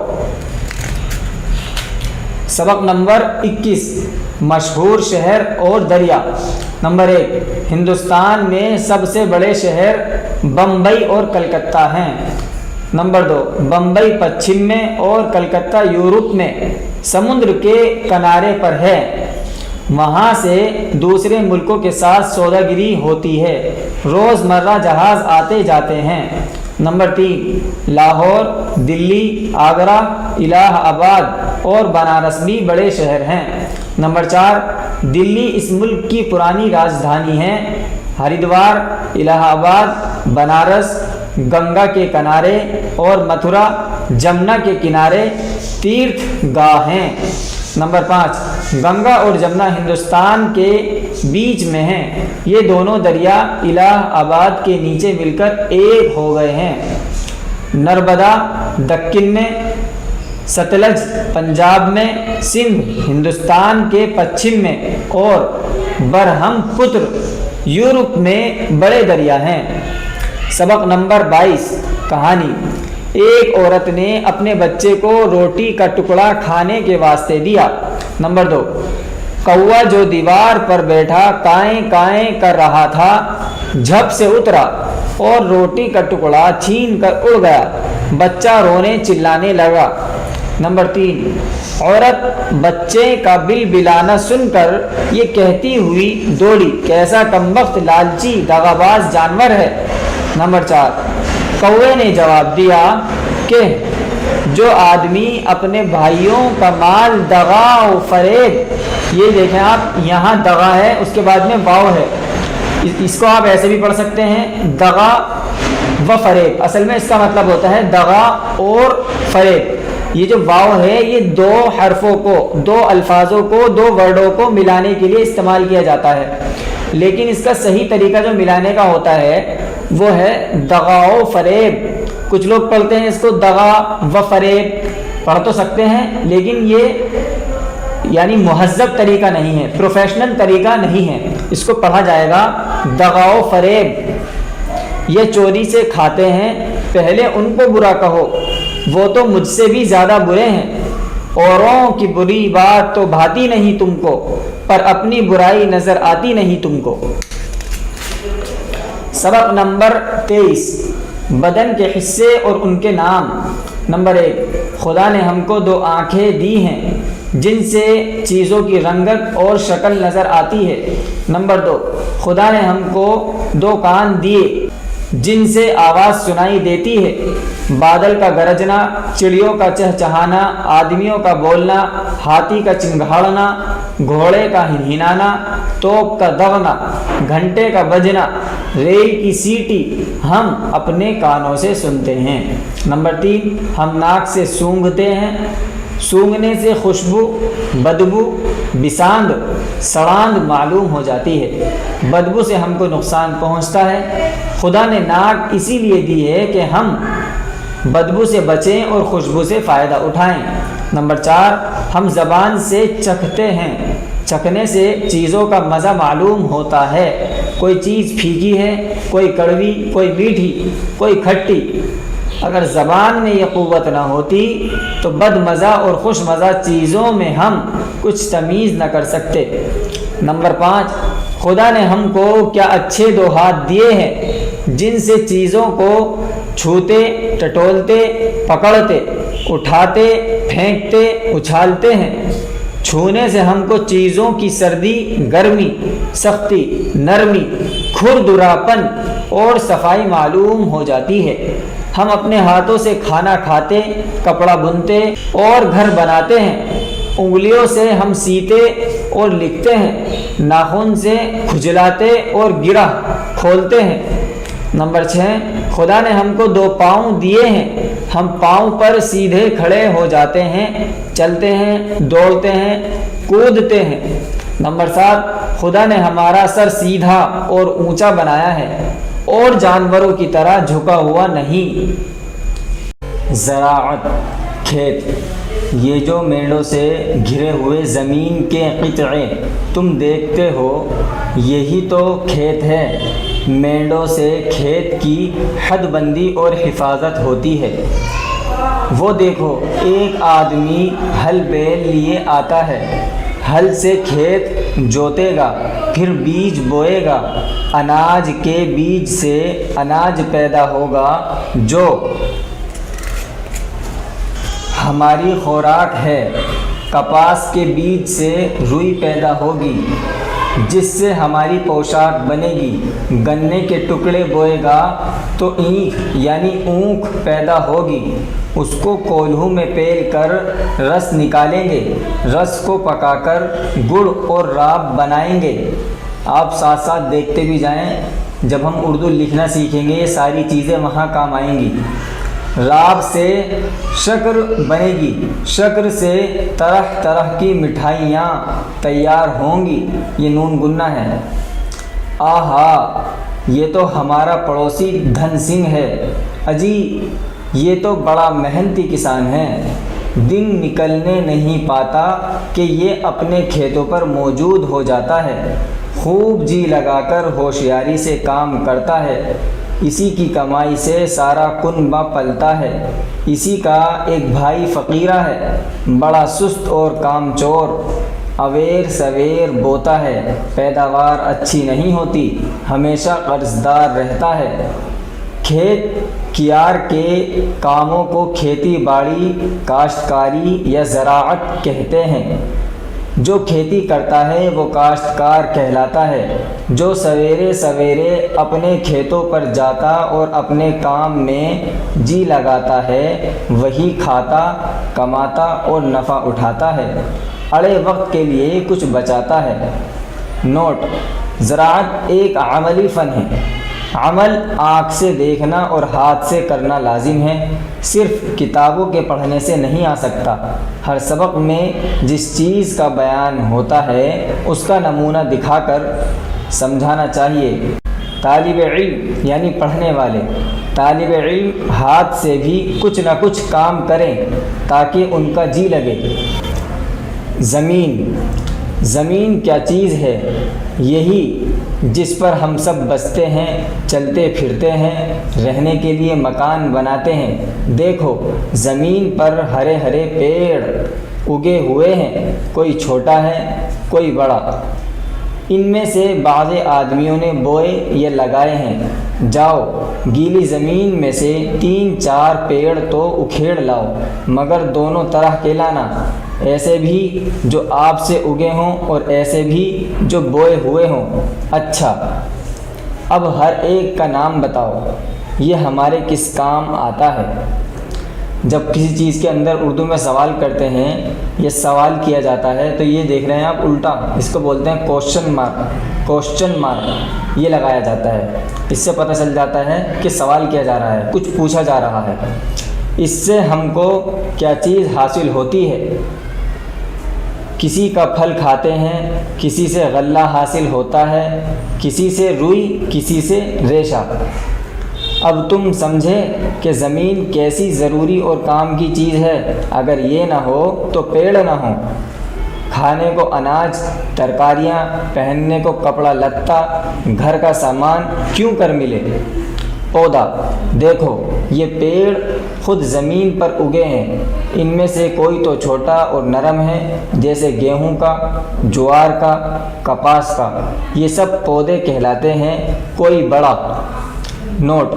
سبق نمبر 21، مشہور شہر اور دریا۔ نمبر 1، ہندوستان میں سب سے بڑے شہر بمبئی اور کلکتہ ہیں۔ نمبر 2، بمبئی پچھم میں اور کلکتہ یورپ میں سمندر کے کنارے پر ہے، وہاں سے دوسرے ملکوں کے ساتھ سوداگری ہوتی ہے، روز مرہ جہاز آتے جاتے ہیں۔ نمبر 3، لاہور، دلی، آگرہ، الہ آباد اور بنارس بھی بڑے شہر ہیں۔ نمبر 4، دلی اس ملک کی پرانی راجدھانی ہے، ہریدوار، الہ آباد، بنارس گنگا کے کنارے اور متھرا جمنا کے کنارے تیرتھ گاہ ہیں۔ نمبر 5، گنگا اور جمنا ہندوستان کے بیچ میں ہیں، یہ دونوں دریا الہ آباد کے نیچے مل کر ایک ہو گئے ہیں۔ نرمدا دکن میں، ستلج پنجاب میں، سندھ ہندوستان کے پچھم میں اور برہم پتر یورپ میں بڑے دریا ہیں۔ سبق نمبر 22، کہانی۔ ایک عورت نے اپنے بچے کو روٹی کا ٹکڑا کھانے کے واسطے دیا۔ نمبر 2، کوا جو دیوار پر بیٹھا کائیں کائیں کر رہا تھا جھپ سے اترا اور روٹی کا ٹکڑا چھین کر اڑ گیا، بچہ رونے چلانے لگا۔ نمبر 3، عورت بچے کا بل بلانا سن کر یہ کہتی ہوئی دوڑی، کیسا کمبخت لالچی دغاباز جانور ہے۔ نمبر 4، کوے نے جواب دیا کہ جو آدمی اپنے بھائیوں کا مال دغا و فریب، یہ دیکھیں آپ یہاں دغا ہے اس کے بعد میں واو ہے، اس کو آپ ایسے بھی پڑھ سکتے ہیں دغا و فریب، اصل میں اس کا مطلب ہوتا ہے دغا اور فریب۔ یہ جو واو ہے یہ دو حرفوں کو، دو الفاظوں کو، دو ورڈوں کو ملانے کے لیے استعمال کیا جاتا ہے، لیکن اس کا صحیح طریقہ جو ملانے کا ہوتا ہے وہ ہے دغا و فریب۔ کچھ لوگ پڑھتے ہیں اس کو دغا و فریب، پڑھ تو سکتے ہیں لیکن یہ یعنی مہذب طریقہ نہیں ہے، پروفیشنل طریقہ نہیں ہے، اس کو پڑھا جائے گا دغا و فریب۔ یہ چوری سے کھاتے ہیں، پہلے ان کو برا کہو، وہ تو مجھ سے بھی زیادہ برے ہیں، اوروں کی بری بات تو بھاتی نہیں تم کو، پر اپنی برائی نظر آتی نہیں تم کو۔ سبق نمبر 23، بدن کے حصے اور ان کے نام۔ نمبر 1، خدا نے ہم کو دو آنکھیں دی ہیں جن سے چیزوں کی رنگت اور شکل نظر آتی ہے۔ نمبر 2، خدا نے ہم کو دو کان دیے جن سے آواز سنائی دیتی ہے، بادل کا گرجنا، چڑیوں کا چہچہانا، آدمیوں کا بولنا، ہاتھی کا چنگھاڑنا، گھوڑے کا ہنہنانا، توپ کا دغنا، گھنٹے کا بجنا، ریل کی سیٹی ہم اپنے کانوں سے سنتے ہیں۔ نمبر 3، ہم ناک سے سونگھتے ہیں، سونگھنے سے خوشبو، بدبو، بساند، سڑاند معلوم ہو جاتی ہے، بدبو سے ہم کو نقصان پہنچتا ہے۔ خدا نے ناک اسی لیے دی ہے کہ ہم بدبو سے بچیں اور خوشبو سے فائدہ اٹھائیں۔ نمبر 4، ہم زبان سے چکھتے ہیں، چکھنے سے چیزوں کا مزہ معلوم ہوتا ہے، کوئی چیز پھیکی ہے، کوئی کڑوی، کوئی میٹھی، کوئی کھٹی۔ اگر زبان میں یہ قوت نہ ہوتی تو بد مزہ اور خوش مزہ چیزوں میں ہم کچھ تمیز نہ کر سکتے۔ نمبر 5، خدا نے ہم کو کیا اچھے دو ہاتھ دیے ہیں جن سے چیزوں کو چھوتے، ٹٹولتے، پکڑتے، اٹھاتے، پھینکتے اچھالتے ہیں۔ چھونے سے ہم کو چیزوں کی سردی، گرمی، سختی، نرمی، کھردراپن اور صفائی معلوم ہو جاتی ہے۔ ہم اپنے ہاتھوں سے کھانا کھاتے، کپڑا بنتے اور گھر بناتے ہیں۔ انگلیوں سے ہم سیتے اور لکھتے ہیں، ناخن سے کھجلاتے اور گرہ کھولتے ہیں۔ نمبر 6، خدا نے ہم کو 2 پاؤں دیے ہیں، ہم پاؤں پر سیدھے کھڑے ہو جاتے ہیں، چلتے ہیں، دوڑتے ہیں، کودتے ہیں۔ نمبر 7، خدا نے ہمارا سر سیدھا اور اونچا بنایا ہے اور جانوروں کی طرح جھکا ہوا نہیں۔ زراعت، کھیت، یہ جو میڑوں سے گھرے ہوئے زمین کے قطعے تم دیکھتے ہو، یہی تو کھیت ہے۔ میڑوں سے کھیت کی حد بندی اور حفاظت ہوتی ہے۔ وہ دیکھو، ایک آدمی ہل بیل لیے آتا ہے، ہل سے کھیت جوتے گا، پھر بیج بوئے گا، اناج کے بیج سے اناج پیدا ہوگا جو ہماری خوراک ہے۔ کپاس کے بیج سے روئی پیدا ہوگی جس سے ہماری پوشاک بنے گی۔ گنے کے ٹکڑے بوئے گا تو اینکھ یعنی اونکھ پیدا ہوگی، اس کو کولہوں میں پیل کر رس نکالیں گے، رس کو پکا کر گڑ اور راب بنائیں گے۔ آپ ساتھ ساتھ دیکھتے بھی جائیں، جب ہم اردو لکھنا سیکھیں گے یہ ساری چیزیں وہاں کام آئیں گی۔ راب سے شکر بنے گی، شکر سے طرح طرح کی مٹھائیاں تیار ہوں گی۔ یہ نون گنہ ہے۔ آہا، یہ تو ہمارا پڑوسی دھن سنگھ ہے، اجی یہ تو بڑا محنتی کسان ہے، دن نکلنے نہیں پاتا کہ یہ اپنے کھیتوں پر موجود ہو جاتا ہے، خوب جی لگا کر ہوشیاری سے کام کرتا ہے، اسی کی کمائی سے سارا کنبہ پلتا ہے۔ اسی کا ایک بھائی فقیرہ ہے، بڑا سست اور کام چور، اویر سویر بوتا ہے، پیداوار اچھی نہیں ہوتی، ہمیشہ قرض دار رہتا ہے۔ کھیت کیار کے کاموں کو کھیتی باڑی، کاشتکاری یا زراعت کہتے ہیں۔ جو کھیتی کرتا ہے وہ کاشتکار کہلاتا ہے۔ جو سویرے سویرے اپنے کھیتوں پر جاتا اور اپنے کام میں جی لگاتا ہے، وہی کھاتا، کماتا اور نفع اٹھاتا ہے، اڑے وقت کے لیے کچھ بچاتا ہے۔ نوٹ: زراعت ایک عملی فن ہے۔ عمل آنکھ سے دیکھنا اور ہاتھ سے کرنا لازم ہے، صرف کتابوں کے پڑھنے سے نہیں آ سکتا۔ ہر سبق میں جس چیز کا بیان ہوتا ہے اس کا نمونہ دکھا کر سمجھانا چاہیے۔ طالب علم یعنی پڑھنے والے، طالب علم ہاتھ سے بھی کچھ نہ کچھ کام کریں تاکہ ان کا جی لگے۔ زمین، زمین کیا چیز ہے؟ یہی جس پر ہم سب بستے ہیں، چلتے پھرتے ہیں، رہنے کے لیے مکان بناتے ہیں۔ دیکھو، زمین پر ہرے ہرے پیڑ اگے ہوئے ہیں، کوئی چھوٹا ہے، کوئی بڑا۔ ان میں سے بعض آدمیوں نے بوئے یا لگائے ہیں۔ جاؤ، گیلی زمین میں سے 3-4 پیڑ تو اکھیڑ لاؤ، مگر دونوں طرح کے لانا، ایسے بھی جو آپ سے اگے ہوں اور ایسے بھی جو بوئے ہوئے ہوں۔ اچھا، اب ہر ایک کا نام بتاؤ، یہ ہمارے کس کام آتا ہے؟ جب کسی چیز کے اندر اردو میں سوال کرتے ہیں، یہ سوال کیا جاتا ہے، تو یہ دیکھ رہے ہیں آپ الٹا، اس کو بولتے ہیں کوشچن مارک۔ کوشچن مارک یہ لگایا جاتا ہے، اس سے پتہ چل جاتا ہے کہ سوال کیا جا رہا ہے، کچھ پوچھا جا رہا ہے۔ اس سے ہم کو کیا چیز حاصل ہوتی ہے؟ کسی کا پھل کھاتے ہیں، کسی سے غلہ حاصل ہوتا ہے، کسی سے روئی، کسی سے ریشہ۔ اب تم سمجھے کہ زمین کیسی ضروری اور کام کی چیز ہے۔ اگر یہ نہ ہو تو پیڑ نہ ہو، کھانے کو اناج، ترکاریاں، پہننے کو کپڑا لتا، گھر کا سامان کیوں کر ملے؟ پودا، دیکھو یہ پیڑ خود زمین پر اگے ہیں، ان میں سے کوئی تو چھوٹا اور نرم ہے، جیسے گیہوں کا، جوار کا، کپاس کا، یہ سب پودے کہلاتے ہیں، کوئی بڑا۔ نوٹ: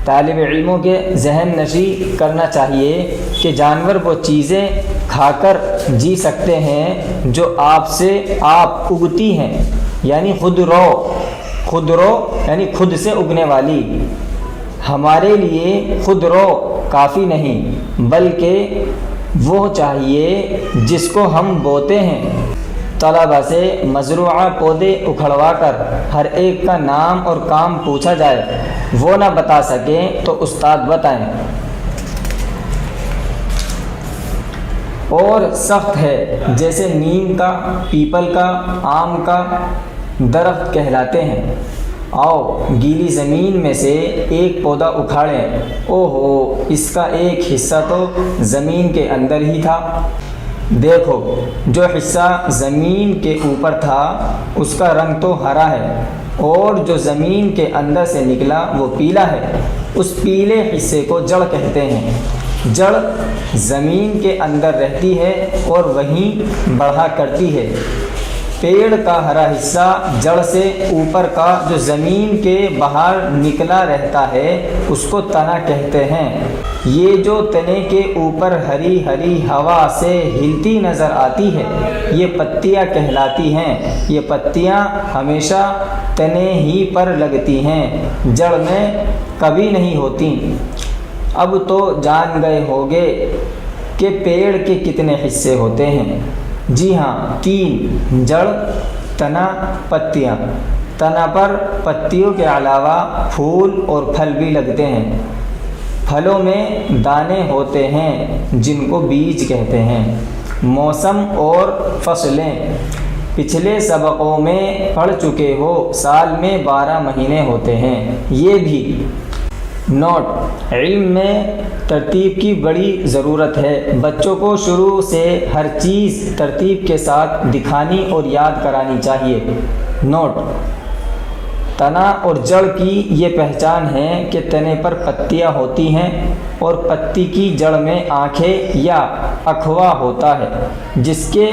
طالب علموں کے ذہن نشی کرنا چاہیے کہ جانور وہ چیزیں کھا کر جی سکتے ہیں جو آپ اگتی ہیں، یعنی خود رو یعنی خود سے اگنے والی۔ ہمارے لیے خود رو کافی نہیں، بلکہ وہ چاہیے جس کو ہم بوتے ہیں۔ طلبہ سے مزروعہ پودے اکھڑوا کر ہر ایک کا نام اور کام پوچھا جائے، وہ نہ بتا سکیں تو استاد بتائیں۔ اور سخت ہے جیسے نیم کا، پیپل کا، آم کا درخت کہلاتے ہیں۔ آؤ گیلی زمین میں سے ایک پودا اکھاڑیں، اوہو اس کا ایک حصہ تو زمین کے اندر ہی تھا۔ دیکھو جو حصہ زمین کے اوپر تھا اس کا رنگ تو ہرا ہے، اور جو زمین کے اندر سے نکلا وہ پیلا ہے۔ اس پیلے حصے کو جڑ کہتے ہیں۔ جڑ زمین کے اندر رہتی ہے اور وہیں بڑھا کرتی ہے۔ پیڑ کا ہرا حصہ جڑ سے اوپر کا جو زمین کے باہر نکلا رہتا ہے اس کو تنا کہتے ہیں۔ یہ جو تنے کے اوپر ہری ہری ہوا سے ہلتی نظر آتی ہے یہ پتیاں کہلاتی ہیں۔ یہ پتیاں ہمیشہ تنے ہی پر لگتی ہیں، جڑ میں کبھی نہیں ہوتی۔ اب تو جان گئے ہوگے کہ پیڑ کے کتنے حصے ہوتے ہیں۔ جی ہاں، 3: جڑ، تنا، پتیاں۔ تنا پر پتیوں کے علاوہ پھول اور پھل بھی لگتے ہیں۔ پھلوں میں دانے ہوتے ہیں جن کو بیج کہتے ہیں۔ موسم اور فصلیں پچھلے سبقوں میں پڑھ چکے ہو، سال میں 12 مہینے ہوتے ہیں۔ یہ بھی نوٹ: علم میں ترتیب کی بڑی ضرورت ہے۔ بچوں کو شروع سے ہر چیز ترتیب کے ساتھ دکھانی اور یاد کرانی چاہیے۔ نوٹ: تنا اور جڑ کی یہ پہچان ہے کہ تنے پر پتیاں ہوتی ہیں اور پتی کی جڑ میں آنکھیں یا اکھوا ہوتا ہے، جس کے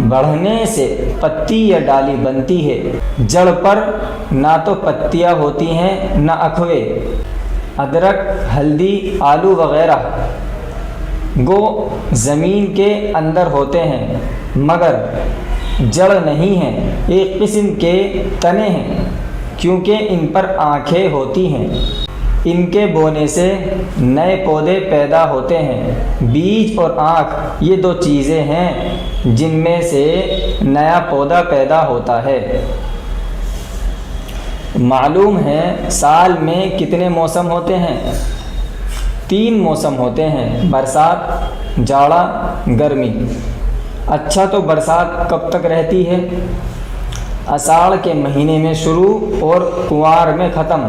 بڑھنے سے پتی یا ڈالی بنتی ہے۔ جڑ پر نہ تو پتیاں ہوتی ہیں نہ اکھوے۔ ادرک، ہلدی، آلو وغیرہ گو زمین کے اندر ہوتے ہیں مگر جڑ نہیں ہیں، ایک قسم کے تنے ہیں، کیونکہ ان پر آنکھیں ہوتی ہیں۔ ان کے بونے سے نئے پودے پیدا ہوتے ہیں۔ بیج اور آنکھ یہ 2 چیزیں ہیں جن میں سے نیا پودا پیدا ہوتا ہے۔ معلوم ہے سال میں کتنے موسم ہوتے ہیں؟ 3 موسم ہوتے ہیں: برسات، جاڑا، گرمی۔ اچھا تو برسات کب تک رہتی ہے؟ اساڑھ کے مہینے میں شروع اور کنوار میں ختم۔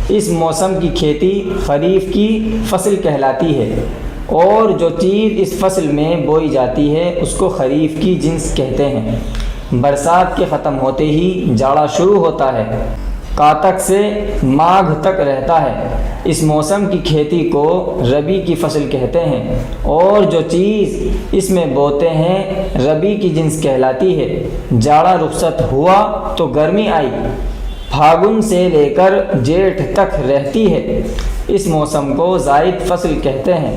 اس موسم کی کھیتی خریف کی فصل کہلاتی ہے، اور جو چیز اس فصل میں بوئی جاتی ہے اس کو خریف کی جنس کہتے ہیں۔ برسات کے ختم ہوتے ہی جاڑا شروع ہوتا ہے، کاتک سے ماگھ تک رہتا ہے۔ اس موسم کی کھیتی کو ربی کی فصل کہتے ہیں، اور جو چیز اس میں بوتے ہیں ربی کی جنس کہلاتی ہے۔ جاڑا رخصت ہوا تو گرمی آئی، پھاگن سے لے کر جیٹھ تک رہتی ہے۔ اس موسم کو زائد فصل کہتے ہیں،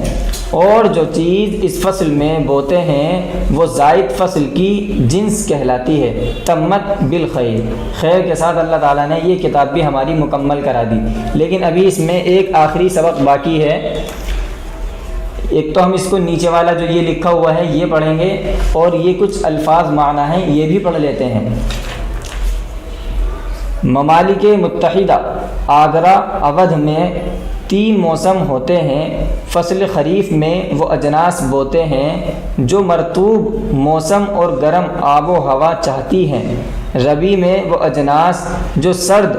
اور جو چیز اس فصل میں بوتے ہیں وہ زائد فصل کی جنس کہلاتی ہے۔ تمت بالخیر، خیر کے ساتھ اللہ تعالیٰ نے یہ کتاب بھی ہماری مکمل کرا دی، لیکن ابھی اس میں ایک آخری سبق باقی ہے۔ ایک تو ہم اس کو نیچے والا جو یہ لکھا ہوا ہے یہ پڑھیں گے، اور یہ کچھ الفاظ معنی ہیں یہ بھی پڑھ لیتے ہیں۔ ممالک متحدہ آگرہ اودھ میں 3 موسم ہوتے ہیں۔ فصل خریف میں وہ اجناس بوتے ہیں جو مرطوب موسم اور گرم آب و ہوا چاہتی ہیں۔ ربی میں وہ اجناس جو سرد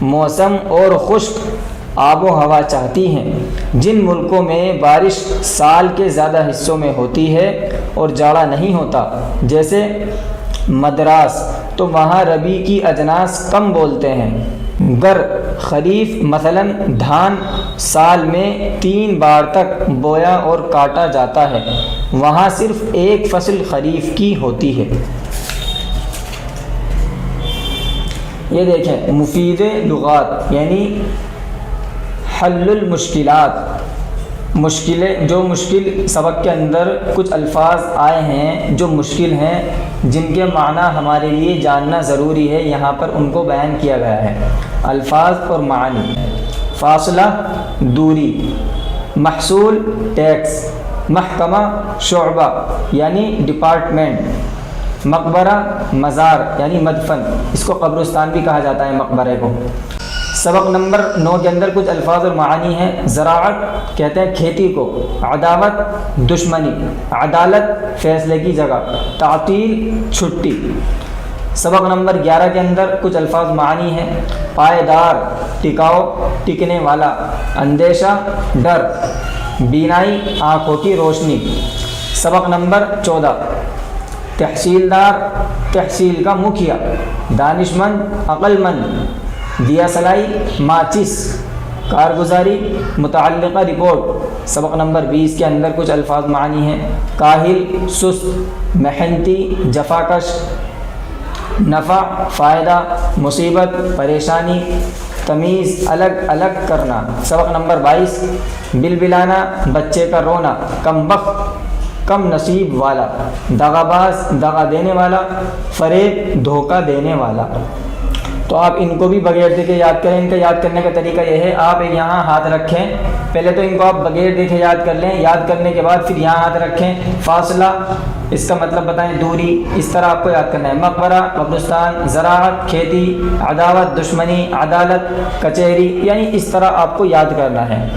موسم اور خشک آب و ہوا چاہتی ہیں۔ جن ملکوں میں بارش سال کے زیادہ حصوں میں ہوتی ہے اور جاڑا نہیں ہوتا، جیسے مدراس، تو وہاں ربی کی اجناس کم بولتے ہیں۔ گر خریف مثلاً دھان سال میں 3 بار تک بویا اور کاٹا جاتا ہے، وہاں صرف ایک فصل خریف کی ہوتی ہے۔ یہ دیکھیں مفید لغات یعنی حل المشکلات، جو مشکل سبق کے اندر کچھ الفاظ آئے ہیں جو مشکل ہیں، جن کے معنی ہمارے لیے جاننا ضروری ہے، یہاں پر ان کو بیان کیا گیا ہے۔ الفاظ اور معنی: فاصلہ دوری، محصول ٹیکس، محکمہ شعبہ یعنی ڈپارٹمنٹ، مقبرہ مزار یعنی مدفن، اس کو قبرستان بھی کہا جاتا ہے مقبرے کو۔ سبق نمبر 9 کے اندر کچھ الفاظ اور معانی ہیں۔ زراعت کہتے ہیں کھیتی کو، عداوت دشمنی، عدالت فیصلے کی جگہ، تعطیل چھٹی۔ سبق نمبر 11 کے اندر کچھ الفاظ معانی ہیں۔ پائیدار ٹکاؤ، ٹکنے والا، اندیشہ ڈر، بینائی آنکھوں کی روشنی۔ سبق نمبر 14 تحصیلدار تحصیل کا مکھیا، دانشمند عقل مند، دیا سلائی ماچس، کارگزاری متعلقہ رپورٹ۔ سبق نمبر 20 کے اندر کچھ الفاظ معانی ہیں۔ کاہل سست، محنتی جفاکش، نفع فائدہ، مصیبت پریشانی، تمیز الگ الگ کرنا۔ سبق نمبر 22 بلبلانا بچے کا رونا، کم بخت کم نصیب والا، دغا باز دغا دینے والا، فریب دھوکہ دینے والا۔ تو آپ ان کو بھی بغیر دیکھے یاد کریں۔ ان کا یاد کرنے کا طریقہ یہ ہے، آپ یہاں ہاتھ رکھیں، پہلے تو ان کو آپ بغیر دیکھے یاد کر لیں، یاد کرنے کے بعد پھر یہاں ہاتھ رکھیں۔ فاصلہ اس کا مطلب بتائیں، دوری، اس طرح آپ کو یاد کرنا ہے۔ مقبرہ قبرستان، زراعت کھیتی، عداوت دشمنی، عدالت کچہری، یعنی اس طرح آپ کو یاد کرنا ہے۔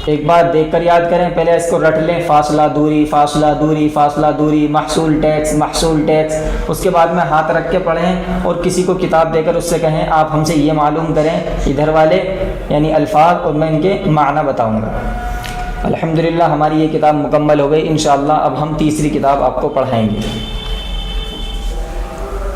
ایک بار دیکھ کر یاد کریں، پہلے اس کو رٹ لیں، فاصلہ دوری فاصلہ دوری فاصلہ دوری، محصول ٹیکس محصول ٹیکس۔ اس کے بعد میں ہاتھ رکھ کے پڑھیں اور کسی کو کتاب دے کر اس سے کہیں آپ ہم سے یہ معلوم کریں ادھر والے یعنی الفاظ، اور میں ان کے معنی بتاؤں گا۔ الحمدللہ ہماری یہ کتاب مکمل ہو گئی۔ انشاءاللہ اب ہم تیسری کتاب آپ کو پڑھائیں گے۔